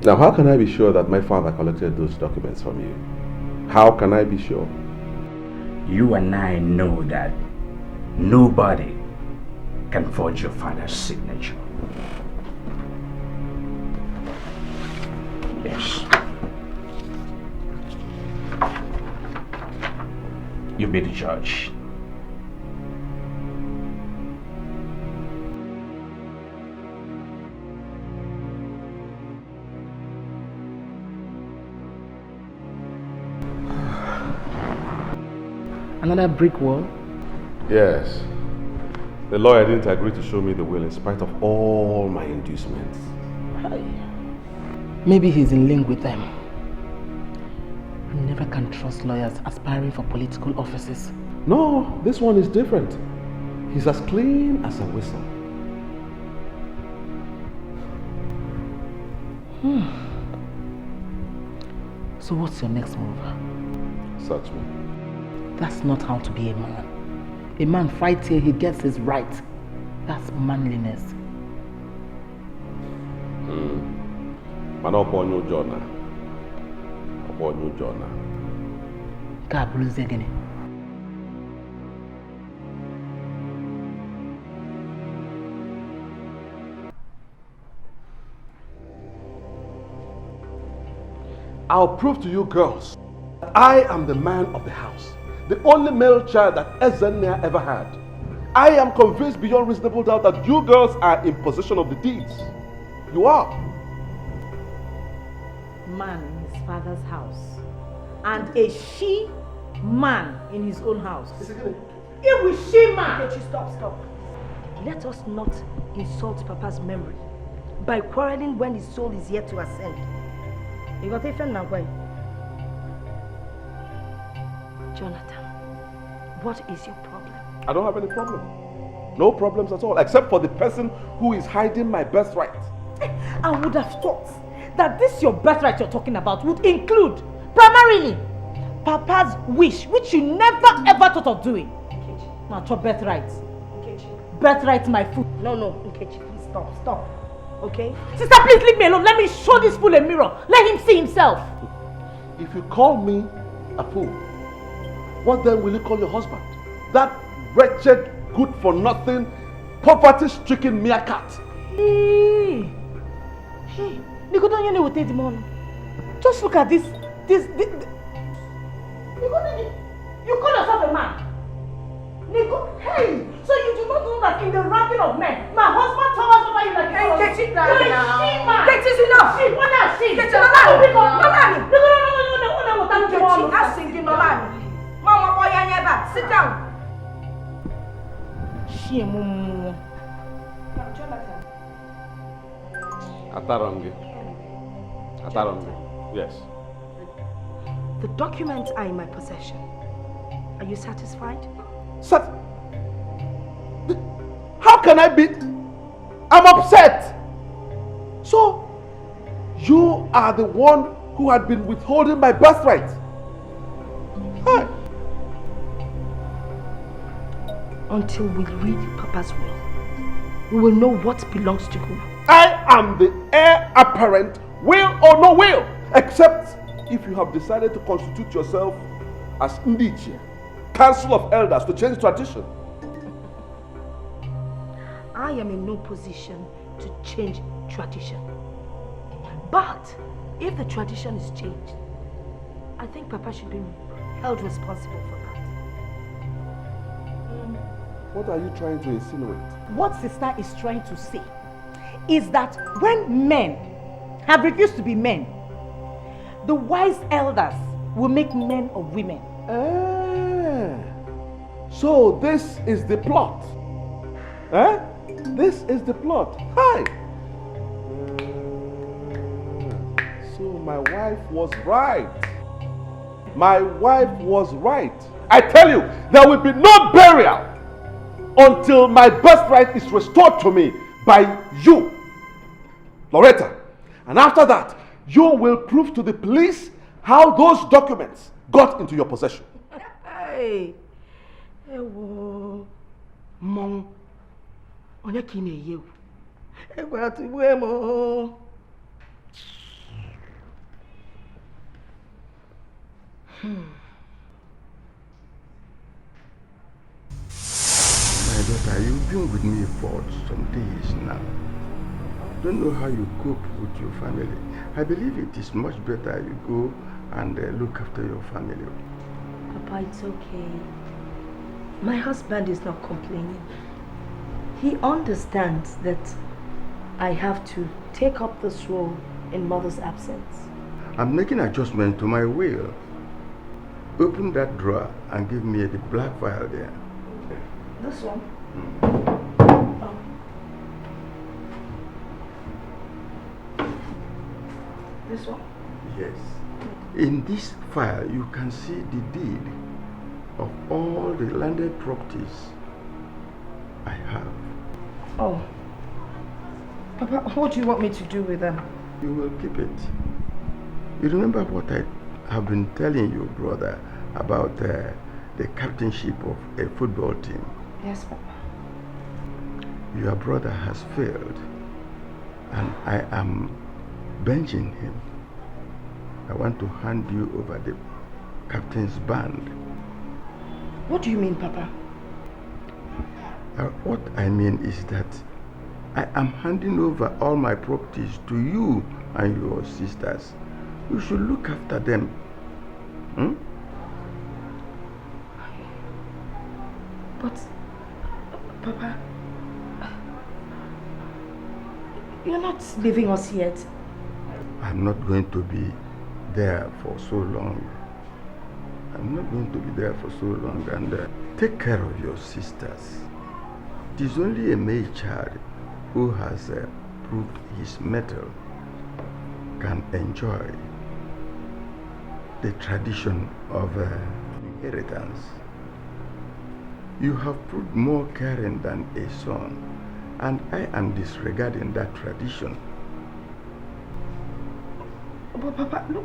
Now, how can I be sure that my father collected those documents from you? How can I be sure? You and I know that nobody can forge your father's signature. Yes. You be the judge. Another brick wall? Yes. The lawyer didn't agree to show me the will in spite of all my inducements. Maybe he's in link with them. You never can trust lawyers aspiring for political offices. No, this one is different. He's as clean as a whistle. So what's your next move? Search me. That's not how to be a man. A man fights till he gets his right. That's manliness. Man, upon you, Jonah. Upon you, Jonah. I'll prove to you girls that I am the man of the house. The only male child that Ezennia ever had. I am convinced beyond reasonable doubt that you girls are in possession of the deeds. You are. man in his father's house and a she man in his own house. It was she man. Okay, stop. Let us not insult Papa's memory by quarreling when his soul is yet to ascend. You got a friend now, boy? Jonathan, what is your problem? I don't have any problem. No problems at all, except for the person who is hiding my birthright. I would have thought that this your birthright you're talking about would include, primarily, Papa's wish, which you never ever thought of doing. Not your birthright. Birthright my food. No, Nkechi, please stop. Okay? Sister, please leave me alone. Let me show this fool a mirror. Let him see himself. If you call me a fool, what then will you call your husband? That wretched, good-for-nothing, poverty-stricken meerkat. Hey, Nikodon, will take the money. Just look at this. You call yourself a man? Hey, so you do not know that in the ranking of men, my husband towers over you like you're a she man. Get it enough. She, what are she? Get it enough. No. I'm singing Nolani. Mama boy, I never. Sit down. She mumu. Atarongi. Yes. The documents are in my possession. Are you satisfied? How can I be? I'm upset. So, you are the one who had been withholding my birthright. Hi. Until we read Papa's will, we will know what belongs to who. I am the heir apparent, will or no will, except if you have decided to constitute yourself as Ndichie, Council of Elders, to change tradition. I am in no position to change tradition. But if the tradition is changed, I think Papa should be held responsible for that. What are you trying to insinuate? What sister is trying to say is that when men have refused to be men, the wise elders will make men of women. So this is the plot. This is the plot. Hi. So my wife was right. My wife was right. I tell you, there will be no burial until my birthright is restored to me by you, Loretta. And after that, you will prove to the police how those documents got into your possession. Hey. Mom. Onye ka ị na-eyi egwu? Egwu atụgbu m. My daughter, you've been with me for some days now. Don't know how you cope with your family. I believe it is much better you go and look after your family. Papa, it's okay. My husband is not complaining. He understands that I have to take up this role in Mother's absence. I'm making adjustment to my will. Open that drawer and give me the black file there. This one? This one? Yes. In this file, you can see the deed of all the landed properties I have. Oh. Papa, what do you want me to do with them? You will keep it. You remember what I have been telling you, brother, about the captainship of a football team? Yes, Papa. Your brother has failed, and I am benching him. I want to hand you over the captain's band. What do you mean, Papa? What I mean is that I am handing over all my properties to you and your sisters. You should look after them. But, Papa, you're not leaving us yet. I'm not going to be there for so long. I'm not going to be there for so long, and take care of your sisters. It is only a male child who has proved his mettle can enjoy the tradition of inheritance. You have proved more caring than a son, and I am disregarding that tradition. But Papa, look,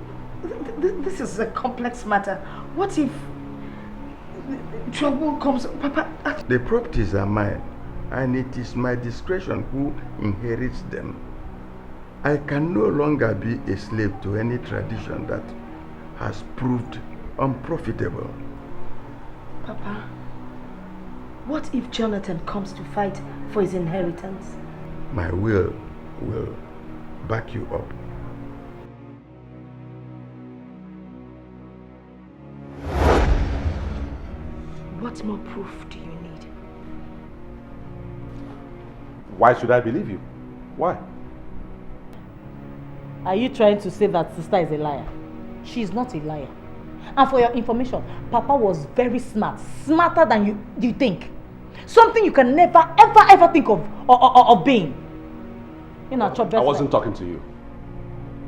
this is a complex matter. What if trouble comes, Papa? The properties are mine, and it is my discretion who inherits them. I can no longer be a slave to any tradition that has proved unprofitable. Papa, what if Jonathan comes to fight for his inheritance? My will back you up. What more proof do you need? Why should I believe you? Why? Are you trying to say that sister is a liar? She's not a liar. And for your information, Papa was very smart. Smarter than you think. Something you can never, ever think of being. I wasn't talking to you.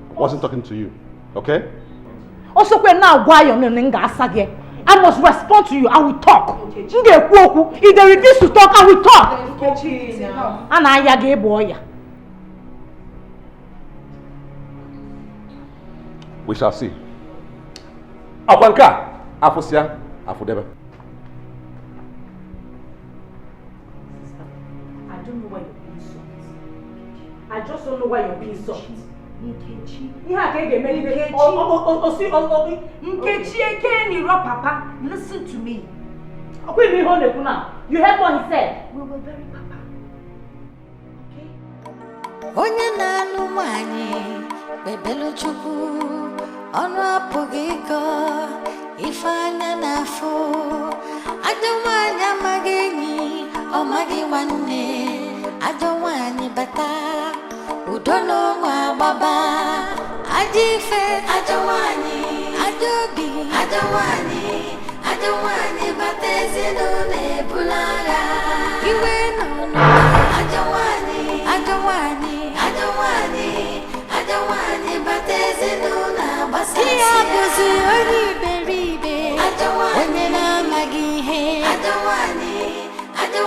I wasn't talking to you. Okay? Also, now I must respond to you. I will talk. If they refuse to talk, I will talk. And I am a boy. We shall see. Akwanka, Afosia, Afodeba. I don't know why you're being soft. I just don't know why you're being soft. Papa, listen to me. You heard what he said. We were very Papa. Onye na-anụ nwanyị bebelu Chukwu ọnụ apụghị ịkọ ife anya n'afọ ajọ nwanyị amaghị enyi ọ maghị nwanne ajọ nwanyị bata udo n'ụmụ agbaba ajọ ife ajọ nwanyị ajọ obi ajọ nwanyị bata ezinụlọ ebula agha iwe n'ụlọ ajọ nwanyị bata ezinụlọ agbasa ya bụzi onye iberibe onye na-amaghị ihe ajọ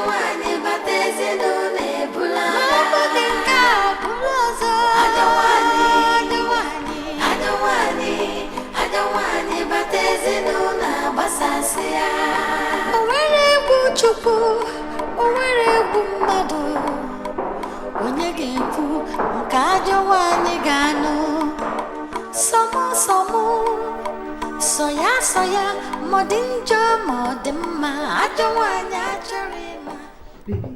nwanyị bata ezinụlọ ebula n'ọbụghị nke a bụrụ ọzọ ajọ nwanyị bata ezinụlọ agbasasị ya o nwere egwu Chukwu o nwere egwu mmadụ onye ga-ekwu nke ajọ nwanyị ga-anụ sọmụ soya ma ọ dị njọ ma ọ dị mma ajọ nwanyị achọrọ ịma. Baby,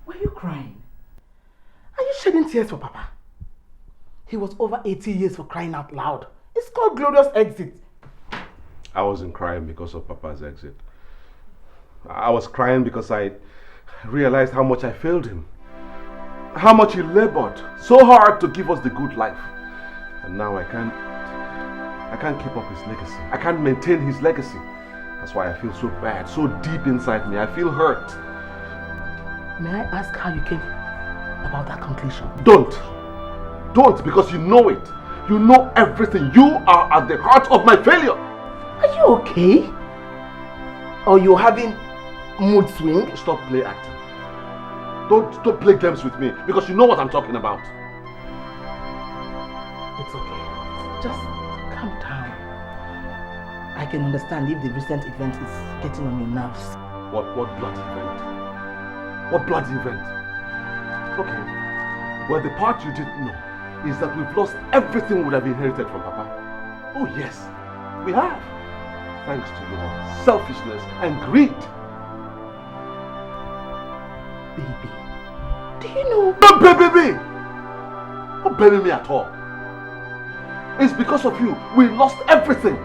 why are you crying? Are you shedding tears for Papa? He was over 80 years for crying out loud. It's called glorious exit. I wasn't crying because of Papa's exit. I was crying because I realized how much I failed him. How much he labored so hard to give us the good life. And now I can't keep up his legacy. I can't maintain his legacy. That's why I feel so bad, so deep inside me. I feel hurt. May I ask how you came about that conclusion? Don't, because you know it. You know everything. You are at the heart of my failure. Are you okay? Or you're having mood swing? Stop play acting. Don't play games with me, because you know what I'm talking about. It's okay. Just calm down. I can understand if the recent event is getting on your nerves. What bloody event? What bloody event? Okay. Well, the part you didn't know is that we've lost everything we would have inherited from Papa. Oh yes, we have. Thanks to your selfishness and greed. Baby, do you know? Don't baby me! Don't baby me at all. It's because of you we lost everything.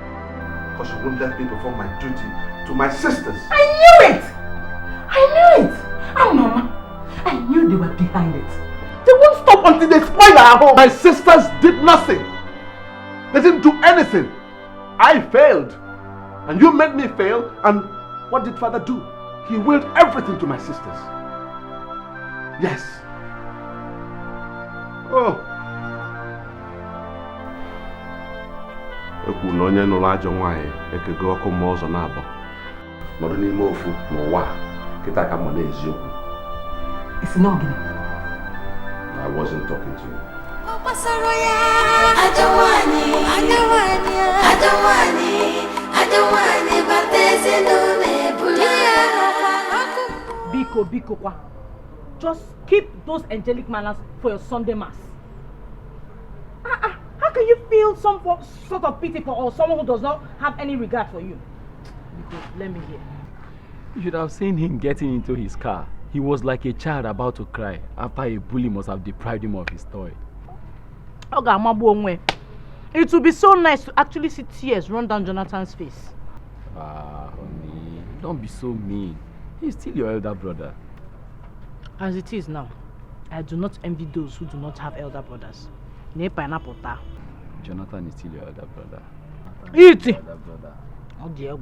Because you wouldn't let me perform my duty to my sisters. I knew it! Oh, Mama, I knew they were behind it. They won't stop until they spoil our home. My sisters did nothing. They didn't do anything. I failed. And you made me fail. And what did father do? He willed everything to my sisters. Yes. Oh. Ekwu na onye nụrụ ajọ nwaanyị ekego ọkụ mmụọ ọzọ na-abọ. Nọrọ n'ime ofu n'ụwa kịta ka mma n'eziokwu. It's not giving. I wasn't talking to you. Biko kwa. Just keep those angelic manners for your Sunday mass. How can you feel some sort of pity for someone who does not have any regard for you? Biko, let me hear. You should have seen him getting into his car. He was like a child about to cry after a bully must have deprived him of his toy. It would be so nice to actually see tears run down Jonathan's face. Ah, honey, don't be so mean. He's still your elder brother. As it is now, I do not envy those who do not have elder brothers. Jonathan is still your elder brother. Eat it! Elder brother. Oh dear.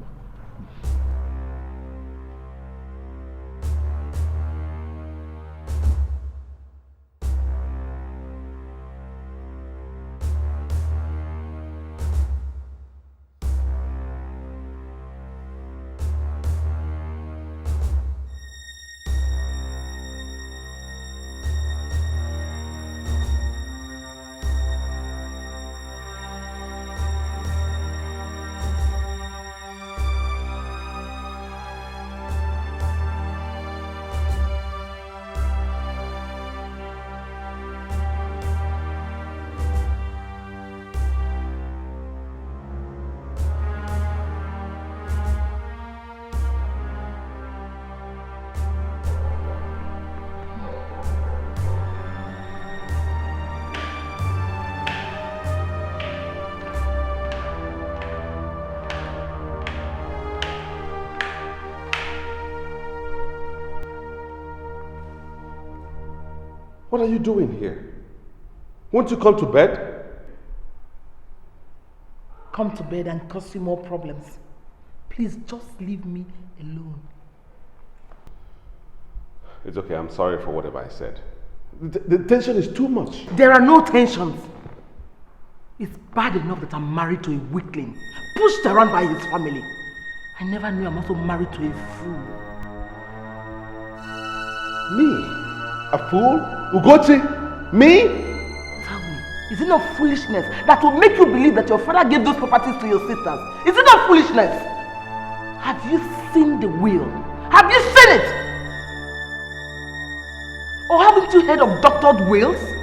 What are you doing here? Won't you come to bed? Come to bed and cause you more problems. Please just leave me alone. It's okay, I'm sorry for whatever I said. The tension is too much. There are no tensions. It's bad enough that I'm married to a weakling, pushed around by his family. I never knew I'm also married to a fool. Me? A fool? Ugochi? Me? Tell me, is it not foolishness that will make you believe that your father gave those properties to your sisters? Is it not foolishness? Have you seen the will? Have you seen it? Or haven't you heard of doctored wills?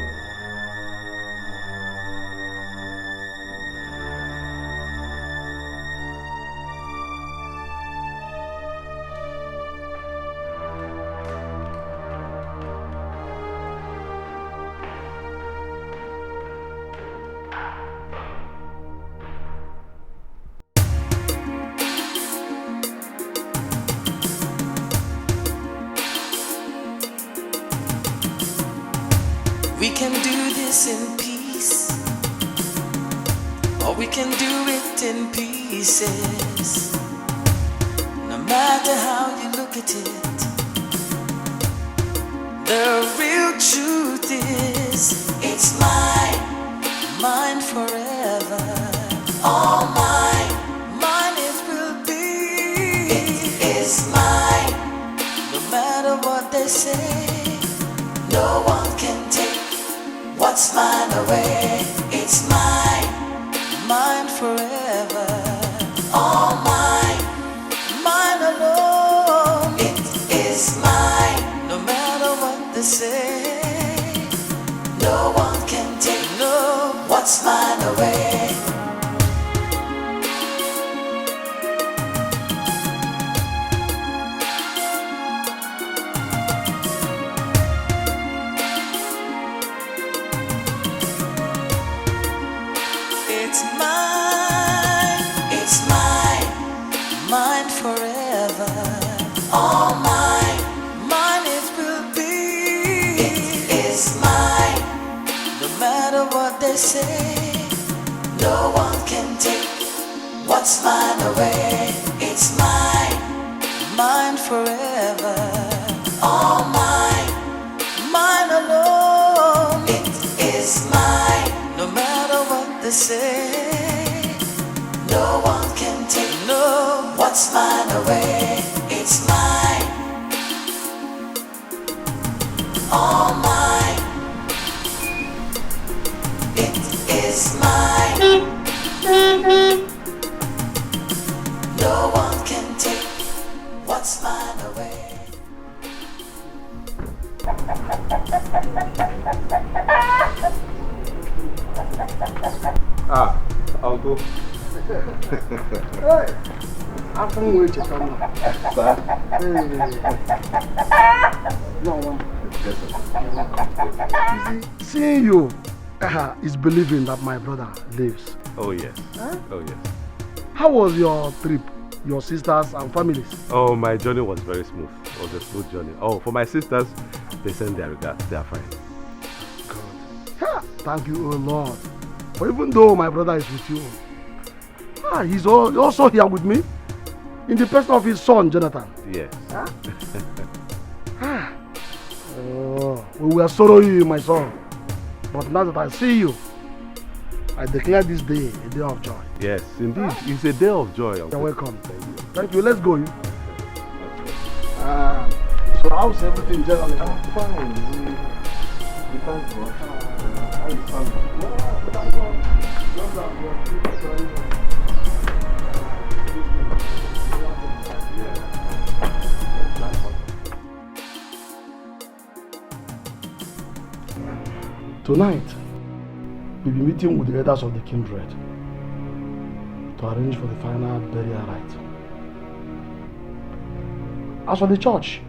We can do this in peace, or we can do it in pieces. No matter how you look at it, the real truth is it's mine, mine forever. All mine, mine it will be. It is mine, no matter what they say. No one can take what's mine away. It's mine, mine forever. All mine, mine alone. It is mine, no matter what they say. No one can take what's mine away. Mine forever. All mine, mine it will be. It is mine, matter what they say, no one can take what's mine away. It's mine, mine forever. All mine, mine alone. It is mine, no matter what they say. No one can take what's mine away. It's mine, all mine. It is mine. No one can take what's mine away. Ah, Uncle. Hey, I'm from where you come Sir? No one. Seeing you is believing that my brother lives. Oh yes. Huh? Oh yes. How was your trip? Your sisters and families? Oh, my journey was very smooth. It was a smooth journey. Oh, for my sisters, they send their regards. They are fine. God. Thank you, oh Lord. For even though my brother is with you, he's also here with me in the person of his son, Jonathan. Yes. Oh, we were sorrowing you, my son. But now that I see you, I declare this day a day of joy. Yes, indeed. It's a day of joy. You're welcome. Thank you. Let's go. So how's everything generally? I'm fine. We thank God. How is family? Tonight, we'll be meeting with the elders of the kindred to arrange for the final burial rite. As for the church,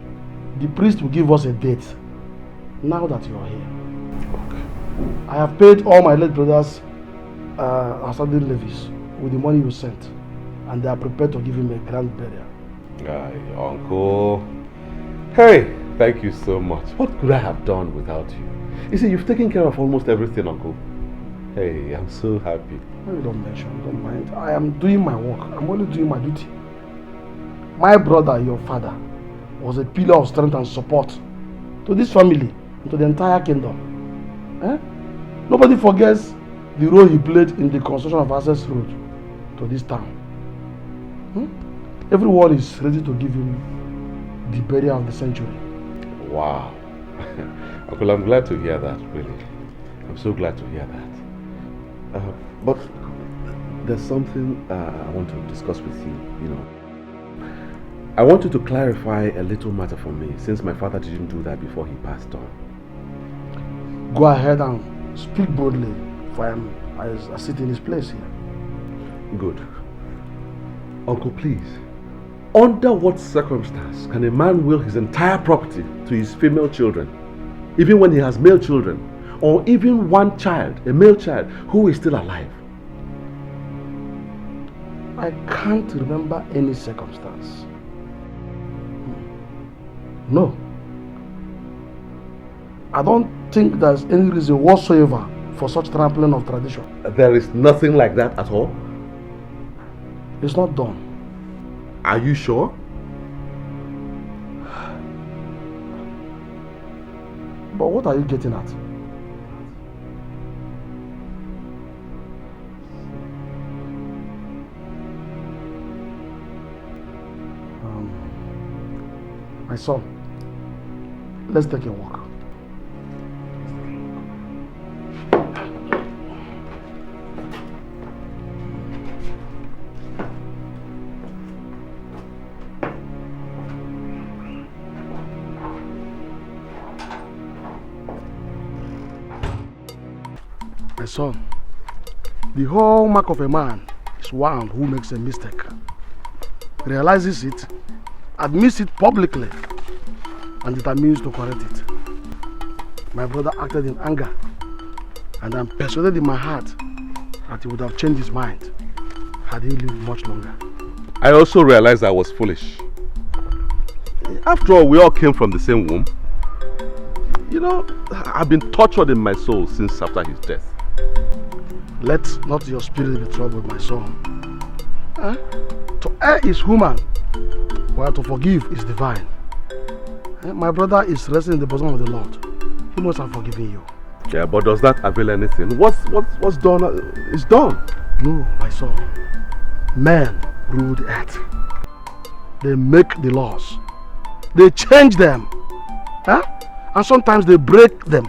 the priest will give us a date now that you are here. Okay. I have paid all my late brothers outstanding levies with the money you sent, and they are prepared to give him a grand burial. Uncle. Hey, thank you so much. What could I have done without you? You see, you've taken care of almost everything, Uncle. Hey, I'm so happy. No, you don't mention, don't mind. I am doing my work. I'm only doing my duty. My brother, your father, was a pillar of strength and support to this family and to the entire kingdom. Nobody forgets the role he played in the construction of access road to this town. Everyone is ready to give him the burial of the century. Wow. Uncle, I'm glad to hear that, really. I'm so glad to hear that. But there's something I want to discuss with you, I want you to clarify a little matter for me, since my father didn't do that before he passed on. Go ahead and speak boldly, for I sit in his place here. Good. Uncle, please. Under what circumstance can a man will his entire property to his female children, even when he has male children, or even one child, a male child, who is still alive? I can't remember any circumstance. No. I don't think there's any reason whatsoever for such trampling of tradition. There is nothing like that at all? It's not done. Are you sure? But what are you getting at? My son, let's take a walk. My son, the hallmark of a man is one who makes a mistake, realizes it, admits it publicly, and determines to correct it. My brother acted in anger, and I'm persuaded in my heart that he would have changed his mind had he lived much longer. I also realized I was foolish. After all, we all came from the same womb. I've been tortured in my soul since after his death. Let not your spirit be troubled, my son. To err is human, while to forgive is divine. My brother is resting in the bosom of the Lord. He must have forgiven you. Yeah, but does that avail anything? What's done is done. No, my son. Men rule the earth. They make the laws. They change them. And sometimes they break them.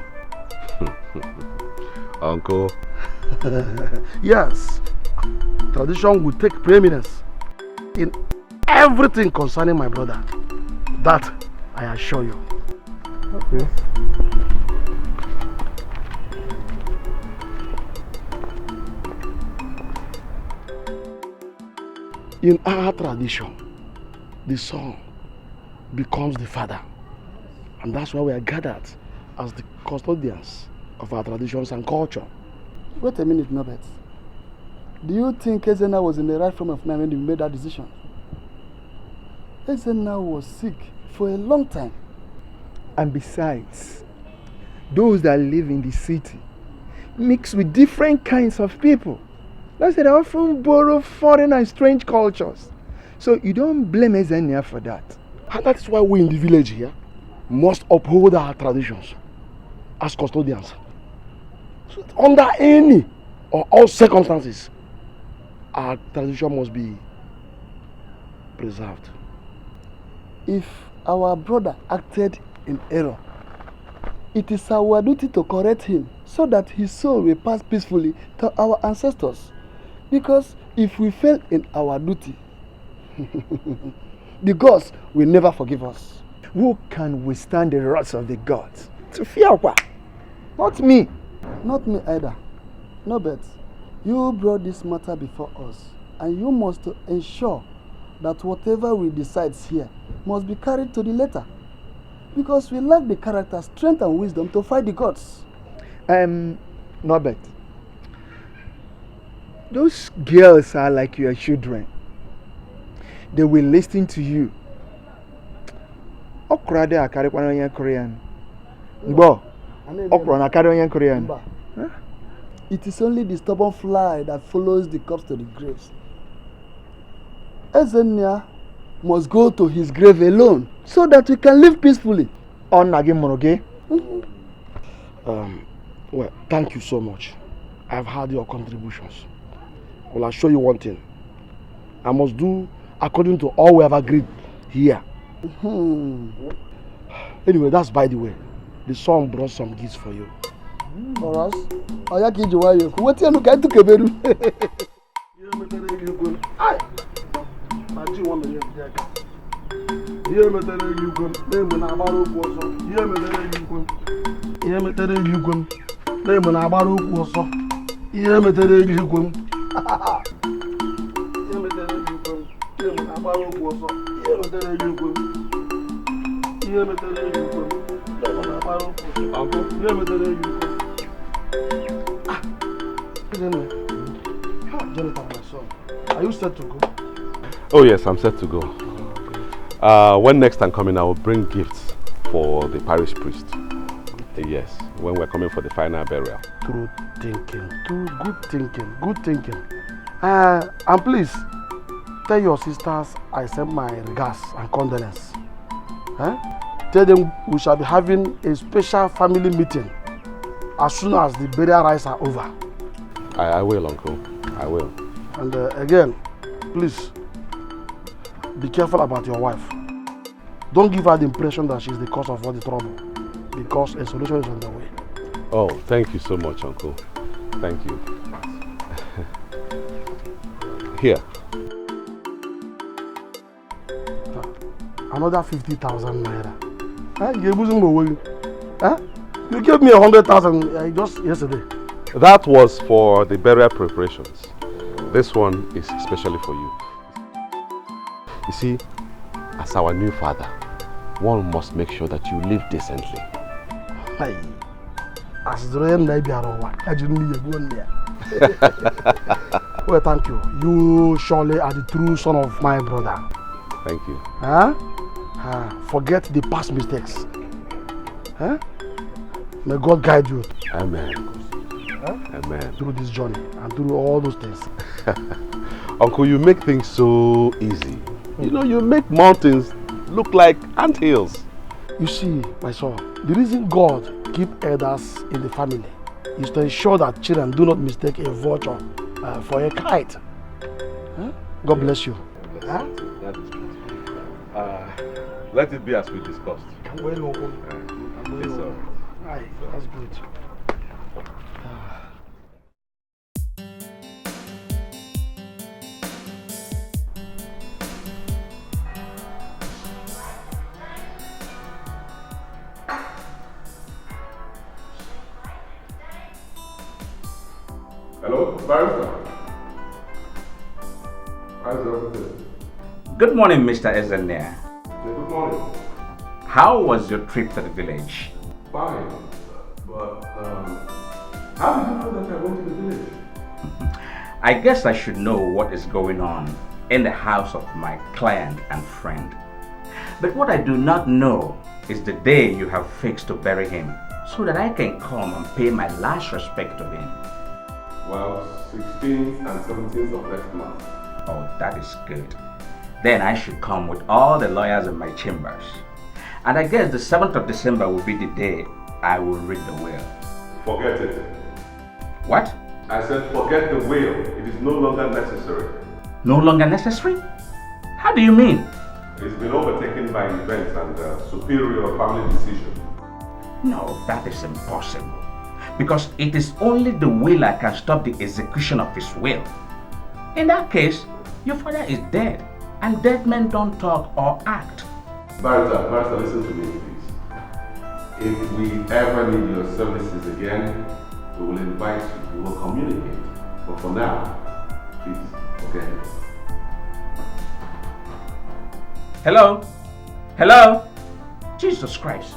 Uncle. Yes. Tradition will take preeminence in everything concerning my brother. That I assure you. Okay. In our tradition, the son becomes the father. And that's why we are gathered as the custodians of our traditions and culture. Wait a minute, Norbert. Do you think Ezenna was in the right frame of mind when you made that decision? Ezenna was sick for a long time. And besides, those that live in the city mix with different kinds of people. That's why they often borrow foreign and strange cultures. So you don't blame Ezenna for that. And that is why we in the village here must uphold our traditions as custodians. So under any or all circumstances, our tradition must be preserved. If our brother acted in error, it is our duty to correct him so that his soul will pass peacefully to our ancestors. Because if we fail in our duty, the gods will never forgive us. Who can withstand the wrath of the gods? Tufiakwa. Not me. Not me either. No, but you brought this matter before us, and you must ensure that whatever we decide here must be carried to the letter. Because we lack the character, strength, and wisdom to fight the gods. Norbert. Those girls are like your children. They will listen to you. Okra de akari kwa onye Korean. Ngbo. Okra na akari onye Korean. It is only the stubborn fly that follows the corpse to the graves. Ezenna must go to his grave alone so that we can live peacefully. On again, Monoge. Well, thank you so much. I've heard your contributions. Well, I'll show you one thing. I must do according to all we have agreed here. Anyway, that's by the way. The son brought some gifts for you. For us? Oyaki Jiwayo. What you look at to Keberu? Are you set to go? Oh yes, I'm set to go. When next I'm coming, I will bring gifts for the parish priest. Yes, when we're coming for the final burial. True thinking, good thinking. And please, tell your sisters I send my regards and condolences. Tell them we shall be having a special family meeting as soon as the burial rites are over. I will, Uncle. I will. And again, please, be careful about your wife. Don't give her the impression that she's the cause of all the trouble, because a solution is on the way. Oh, thank you so much, Uncle. Thank you. Here. Another 50,000 naira. You gave me 100,000 just yesterday. That was for the burial preparations. This one is especially for you. You see, as our new father, one must make sure that you live decently. Well, thank you. You surely are the true son of my brother. Thank you. Forget the past mistakes. May God guide you. Amen. Amen. Through this journey and through all those things. Uncle, you make things so easy. You know, you make mountains look like anthills. You see, my son, the reason God keep elders in the family is to ensure that children do not mistake a vulture for a kite. Huh? God bless you. That is true. Let it be as we discussed. Well, Uncle. It's all right. Aye, that's good. Hello, Barrister. How's everything? Good morning, Mr. Ezenea. Good morning. How was your trip to the village? Fine. But, how did you know that I went to the village? I guess I should know what is going on in the house of my client and friend. But what I do not know is the day you have fixed to bury him, so that I can come and pay my last respect to him. Well, 16th and 17th of next month. Oh, that is good. Then I should come with all the lawyers in my chambers. And I guess the 7th of December will be the day I will read the will. Forget it. What? I said forget the will. It is no longer necessary. No longer necessary? How do you mean? It's been overtaken by events and superior family decision. No, that is impossible. Because it is only the will that can stop the execution of his will. In that case, your father is dead, and dead men don't talk or act. Barrister, listen to me, please. If we ever need your services again, we will invite you, we will communicate. But for now, please, forget it. Hello? Hello? Jesus Christ.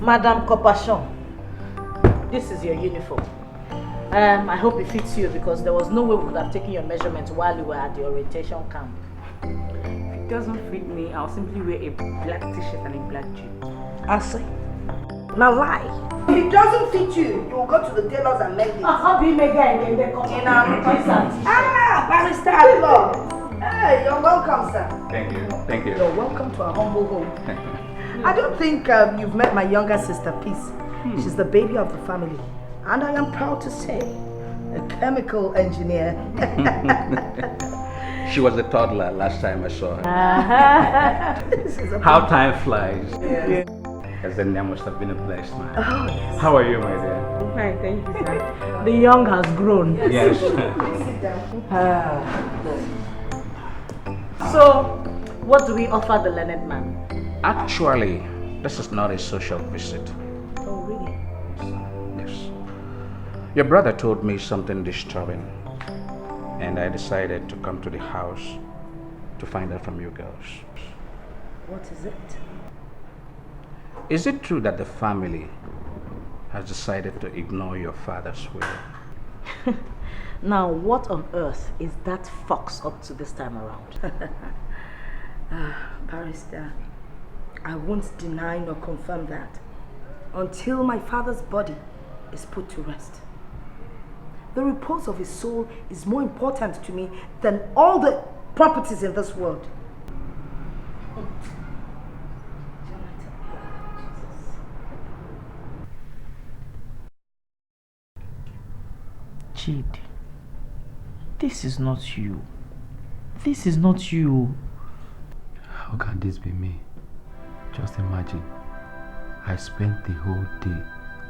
Madame Compassion, this is your uniform. I hope it fits you because there was no way we could have taken your measurements while you were at the orientation camp. If it doesn't fit me, I'll simply wear a black t-shirt and a black jean. I see. Now lie. If it doesn't fit you, you will go to the tailors and make it. How do you make that in the Barrister at law. Hey, you're welcome, sir. Thank you. Thank you. You're welcome to our humble home. I don't think you've met my younger sister, Peace. She's the baby of the family. And I am proud to say, a chemical engineer. She was a toddler last time I saw her. How time flies. Yeah. As the name must have been a blessed man. Oh, yes. How are you, my dear? Fine, thank you, sir. The young has grown. Yes. Sit down. So, what do we offer the learned man? Actually, this is not a social visit. Oh, really? Yes. Your brother told me something disturbing, and I decided to come to the house to find out from you girls. What is it? Is it true that the family has decided to ignore your father's will? Now, what on earth is that fox up to this time around? Barrister, I won't deny nor confirm that until my father's body is put to rest. The repose of his soul is more important to me than all the properties in this world. Chid, this is not you. This is not you. How can this be me? Just imagine, I spent the whole day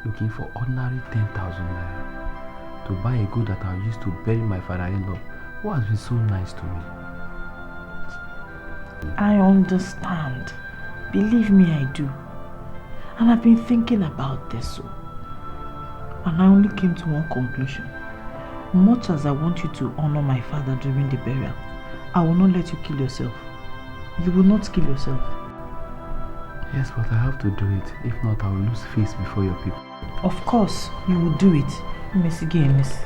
looking for ordinary 10,000 naira to buy a good that I used to bury my father-in-law, who has been so nice to me. I understand. Believe me, I do. And I've been thinking about this. And I only came to one conclusion. Much as I want you to honor my father during the burial, I will not let you kill yourself. You will not kill yourself. Yes, but I have to do it. If not, I will lose face before your people. Of course, you will do it. Miss again, miss.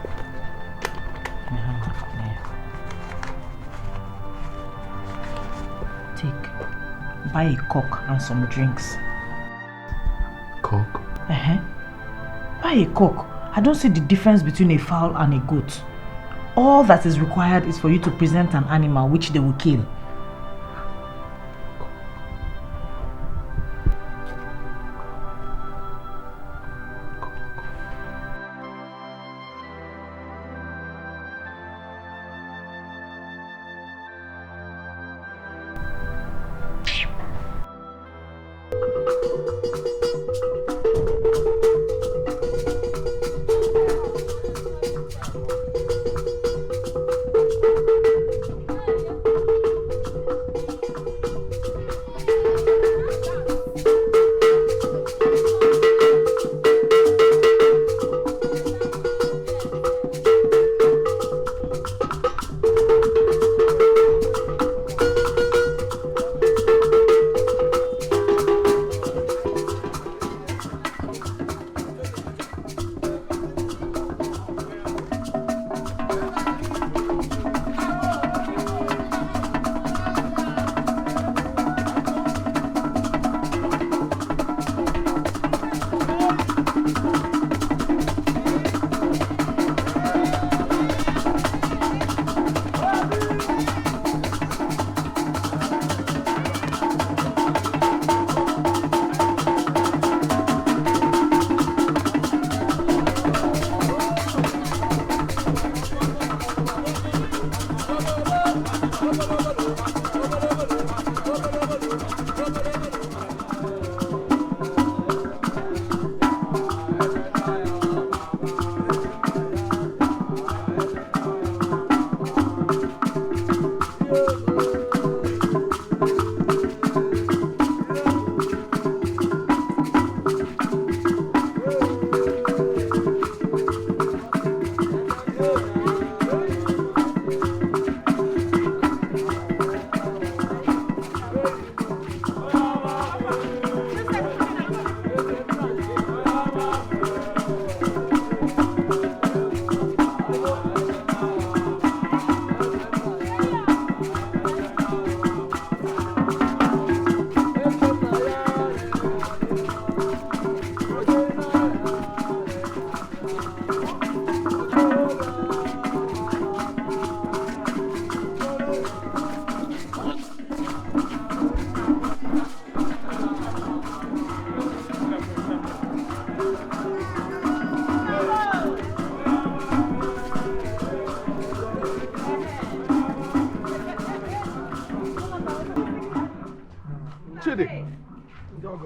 Take. Buy a cock and some drinks. Cock? Buy a cock. I don't see the difference between a fowl and a goat. All that is required is for you to present an animal which they will kill.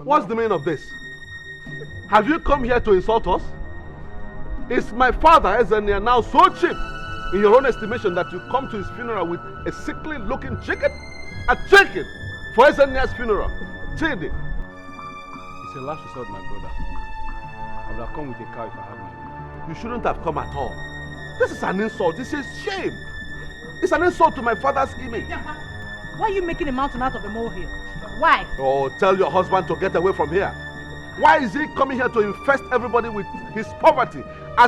What's the meaning of this? Have you come here to insult us? Is my father Ezenia now so cheap in your own estimation that you come to his funeral with a sickly looking chicken? A chicken for Ezenia's funeral? Chidi. It's a last resort, my brother. I would have come with a car if I had one. You shouldn't have come at all. This is an insult. This is shame. It's an insult to my father's image. Why are you making a mountain out of a molehill? Why? Oh, tell your husband to get away from here. Why is he coming here to infest everybody with his poverty? My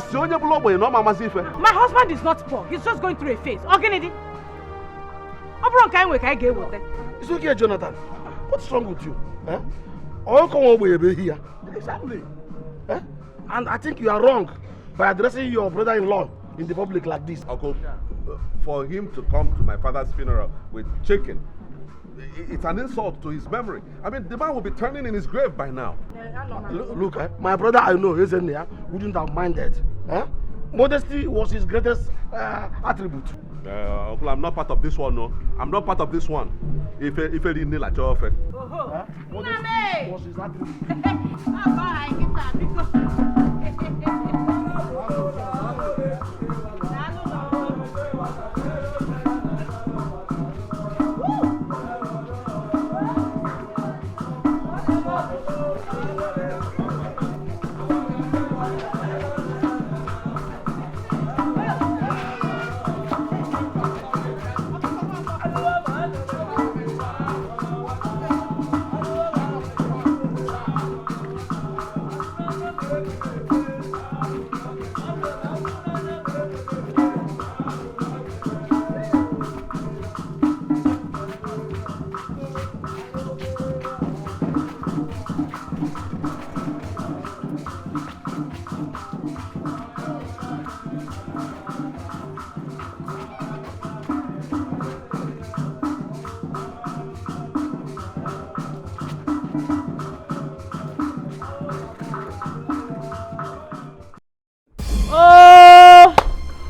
husband is not poor. He's just going through a phase. It's okay, Jonathan. What's wrong with you? All come over here. Exactly. And I think you are wrong by addressing your brother-in-law in the public like this. Uncle, for him to come to my father's funeral with chicken, it's an insult to his memory. I mean, the man will be turning in his grave by now. Look, my brother I know, Ezenia, wouldn't have minded. Modesty was his greatest attribute. Uncle, I'm not part of this one, no. I'm not part of this one. If he didn't like your offer. Modesty was his attribute.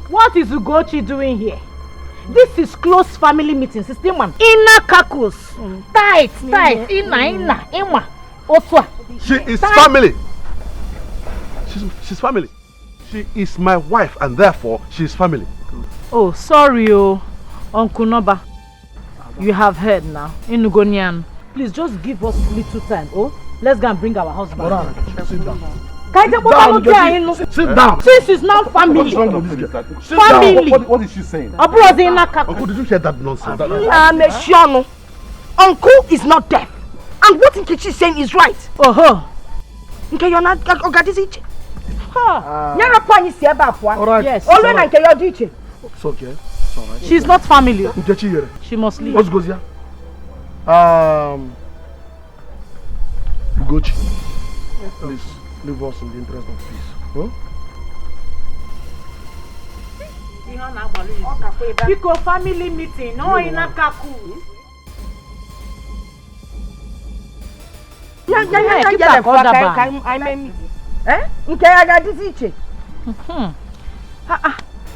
What is Ugochi doing here? This is close family meeting, sister man. Inna kakus, tight, inna, ima, otwa. She is family. She's family. She is my wife, and therefore she is family. Oh, sorry, Uncle Noba. You have heard now. Inugonian, please just give us little time. Oh, let's go and bring our husband. Sit down. Sit down. Since it's now family. What's wrong with this girl? Sit family. down. What is she saying? Uncle, did you hear that nonsense? Uncle is not deaf. And what Nkechi is saying is right. Nke you're not Ogadiziche. Yes. It's okay. It's alright. She's not family. She must leave. What's goes here? Ugochi. Please leave us in the interest of peace. Huh? Because family meeting, no Inna kakus.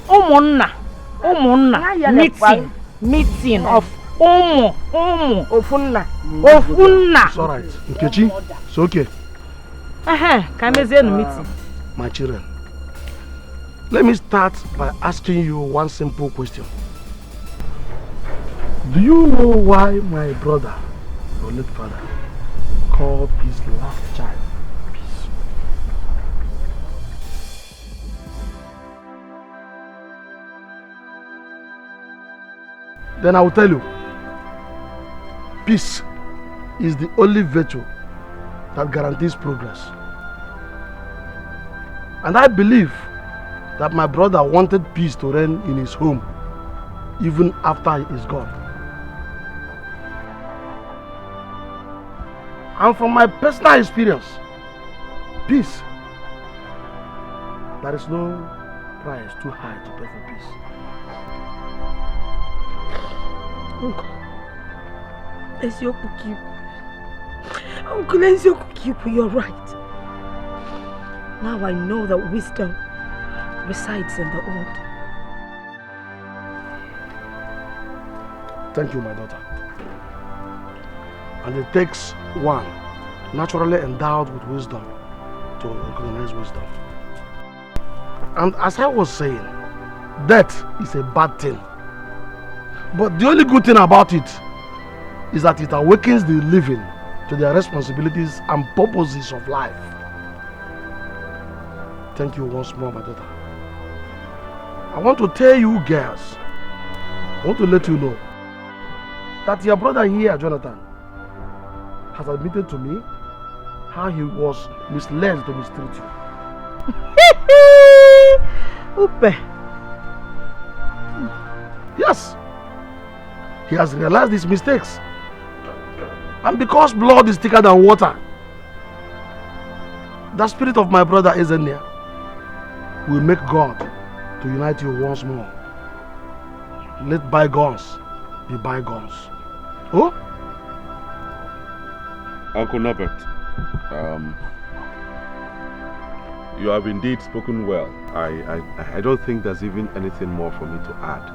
Umunna meeting of Ofunna. It's alright. Nkechi, it's okay. My children, let me start by asking you one simple question. Do you know why my brother, your late father, called his last child Peace? Then I will tell you, peace is the only virtue that guarantees progress. And I believe that my brother wanted peace to reign in his home even after he is gone. And from my personal experience, peace, there is no price too high to pay for peace. Uncle Ezioku, you're right. Now I know that wisdom resides in the old. Thank you, my daughter. And it takes one naturally endowed with wisdom to recognize wisdom. And as I was saying, death is a bad thing. But the only good thing about it is that it awakens the living to their responsibilities and purposes of life. Thank you once more, my daughter. I want to tell you girls, I want to let you know that your brother here, Jonathan, has admitted to me how he was misled to mistreat you. Upe. Yes, he has realized his mistakes. And because blood is thicker than water, the spirit of my brother Ezenia will make God to unite you once more. Let bygones be bygones. Oh? Uncle Norbert, you have indeed spoken well. I don't think there's even anything more for me to add.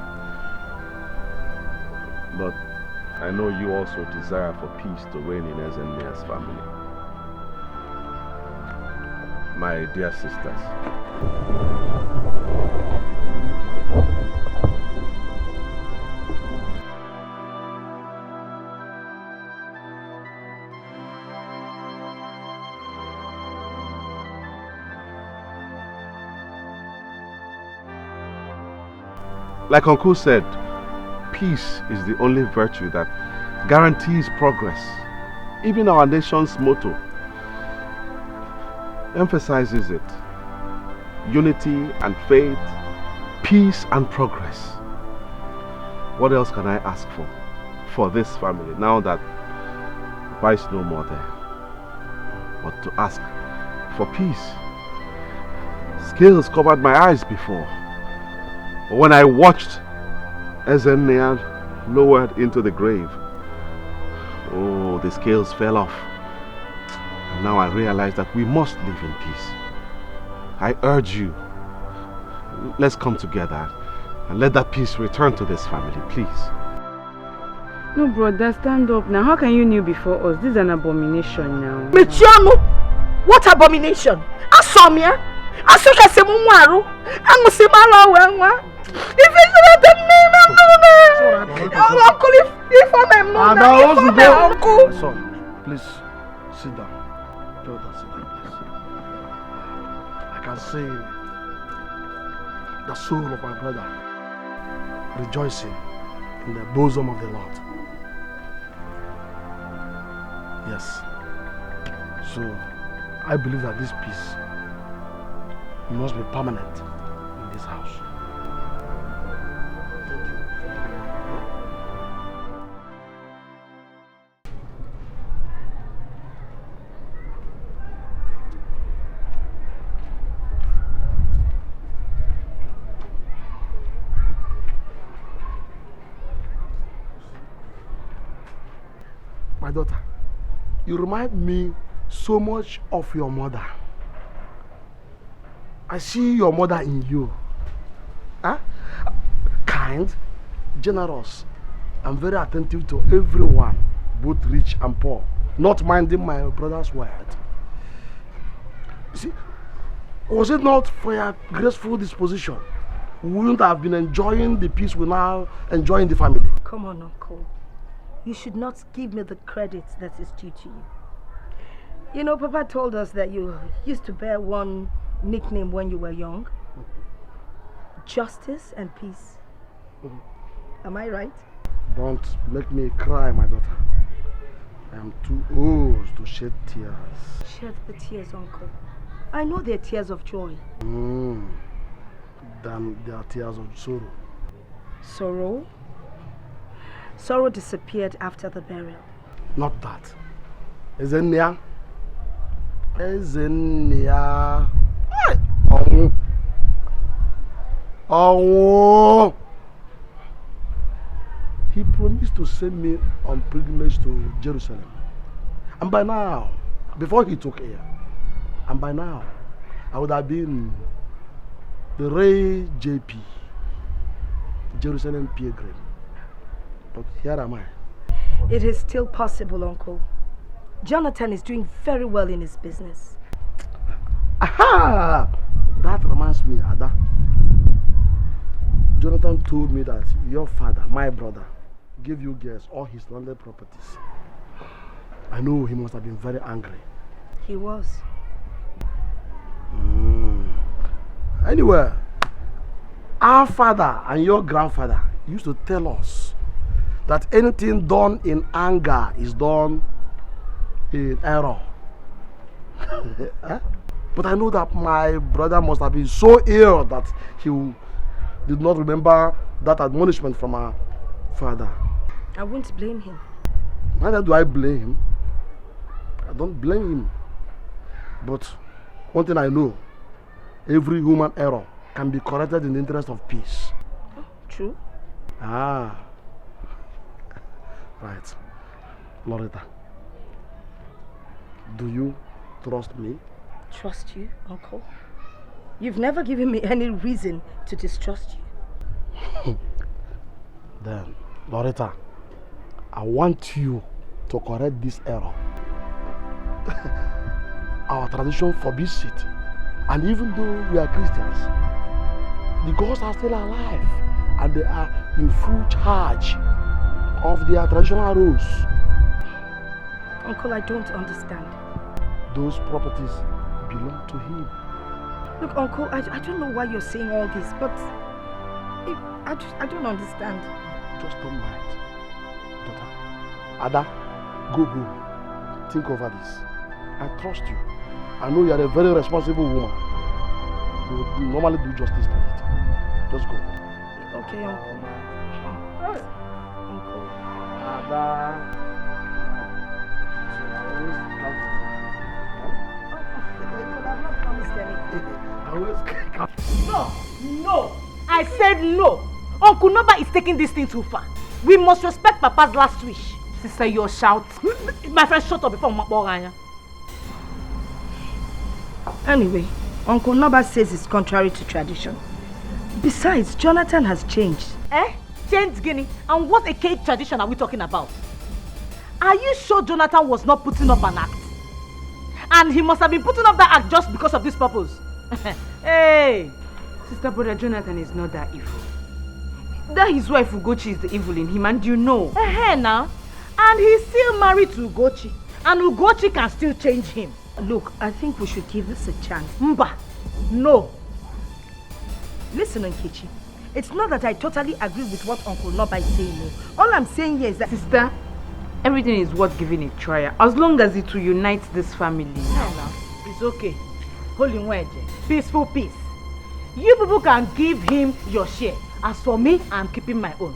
But I know you also desire for peace to reign in Ezenia's family. My dear sisters, like Uncle said, peace is the only virtue that guarantees progress. Even our nation's motto, emphasizes it. Unity and faith, peace and progress. What else can I ask for this family now that Papa is no more there? But to ask for peace. Scales covered my eyes before. But when I watched Ezenea lowered into the grave, oh, the scales fell off. And now I realize that we must live in peace. I urge you, let's come together and let that peace return to this family, please. No, brother, stand up now. How can you kneel before us? This is an abomination now. Michiano! What abomination? Asomia? Asuka Semuaru? Amusimala Wenwa? If it's not the name of Uncle, if I'm Uncle. Son, please sit down. Brother, sit down, please. I can see the soul of my brother rejoicing in the bosom of the Lord. Yes. So, I believe that this peace must be permanent in this house. My daughter, you remind me so much of your mother. I see your mother in you. Huh? Kind, generous, and very attentive to everyone, both rich and poor, not minding my brother's word. See, was it not for your graceful disposition, we wouldn't have been enjoying the peace we now enjoy in the family. Come on, Uncle. You should not give me the credit that is due to you. You know, Papa told us that you used to bear one nickname when you were young. Justice and peace. Am I right? Don't make me cry, my daughter. I am too old to shed tears. Shed the tears, Uncle. I know they're tears of joy. Then they are tears of sorrow. Sorrow? Sorrow disappeared after the burial. Not that. Ezenea. Ezenea. Oh. He promised to send me on pilgrimage to Jerusalem. And by now, before he took air, and by now, I would have been the Ray JP, Jerusalem pilgrim. But here am I. It is still possible, Uncle. Jonathan is doing very well in his business. Aha! That reminds me, Ada. Jonathan told me that your father, my brother, gave you girls all his landed properties. I know he must have been very angry. He was. Anyway, our father and your grandfather used to tell us that anything done in anger is done in error. But I know that my brother must have been so ill that he did not remember that admonishment from our father. I won't blame him. Neither do I blame him. I don't blame him. But one thing I know, every human error can be corrected in the interest of peace. Oh, true. Right. Loretta, do you trust me? Trust you, Uncle? You've never given me any reason to distrust you. Then, Loretta, I want you to correct this error. Our tradition forbids it. And even though we are Christians, the gods are still alive and they are in full charge of their traditional roles. Uncle, I don't understand. Those properties belong to him. Look, Uncle, I don't know why you're saying all this, but I don't understand. Just don't mind. Daughter, Ada, go home. Think over this. I trust you. I know you are a very responsible woman. You would normally do justice to it. Just go. Okay, Uncle. Uncle. No. I said no. Uncle Noba is taking this thing too far. We must respect Papa's last wish. Sister, your shout. My friend, shut up before Maboganya. Anyway, Uncle Noba says it's contrary to tradition. Besides, Jonathan has changed. Changed, Guinea? And what a cage tradition are we talking about? Are you sure Jonathan was not putting up an act? And he must have been putting up that act just because of this purpose. Hey! Sister, brother Jonathan is not that evil. That his wife Ugochi is the evil in him, and you know. Now. And he's still married to Ugochi. And Ugochi can still change him. Look, I think we should give this a chance. Mba, no. Listen, Nkechi. It's not that I totally agree with what Uncle Noba is saying. No. All I'm saying here is that... Sister, everything is worth giving a try. As long as it will unite this family. No. It's okay. Holy word. Peaceful peace. You people can give him your share. As for me, I'm keeping my own.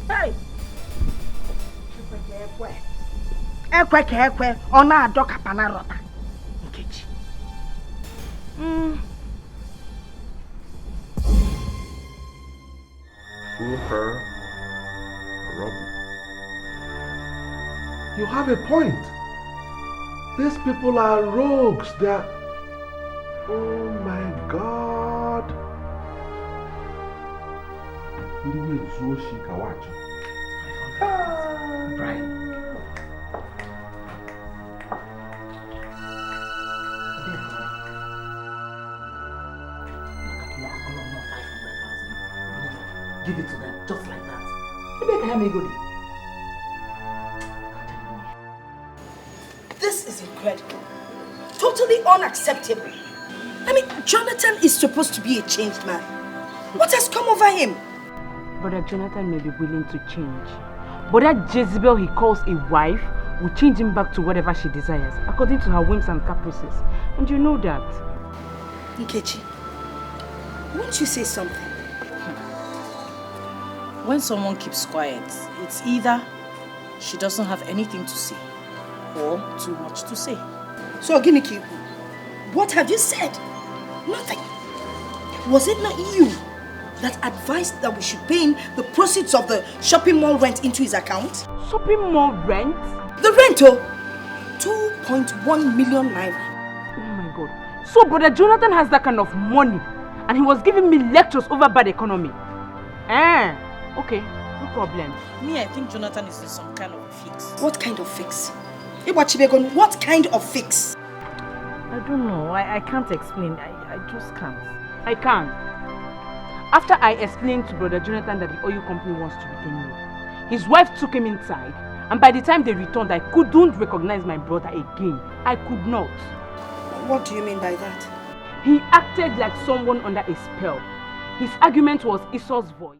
Hey! Ekwe, ona adoka panarota. Nkechi. Fool her, rob me. You have a point. These people are rogues. They are... Oh my God. Brian. Give it to them, just like that. This is incredible. Totally unacceptable. I mean, Jonathan is supposed to be a changed man. What has come over him? Brother Jonathan may be willing to change. But that Jezebel he calls a wife will change him back to whatever she desires, according to her whims and caprices. And you know that. Nkechi, won't you say something? When someone keeps quiet, it's either she doesn't have anything to say or too much to say. So, Giniki, what have you said? Nothing. Was it not you that advised that we should pay him the proceeds of the shopping mall rent into his account? Shopping mall rent? The rental! 2.1 million naira. Oh my God. So brother Jonathan has that kind of money and he was giving me lectures over bad economy. Okay, no problem. Me, I think Jonathan is in some kind of fix. What kind of fix? Iwachibegon, what kind of fix? I don't know. I can't explain. I just can't. I can't. After I explained to brother Jonathan that the oil company wants to retain me, his wife took him inside, and by the time they returned, I couldn't recognize my brother again. I could not. What do you mean by that? He acted like someone under a spell. His argument was Esau's voice.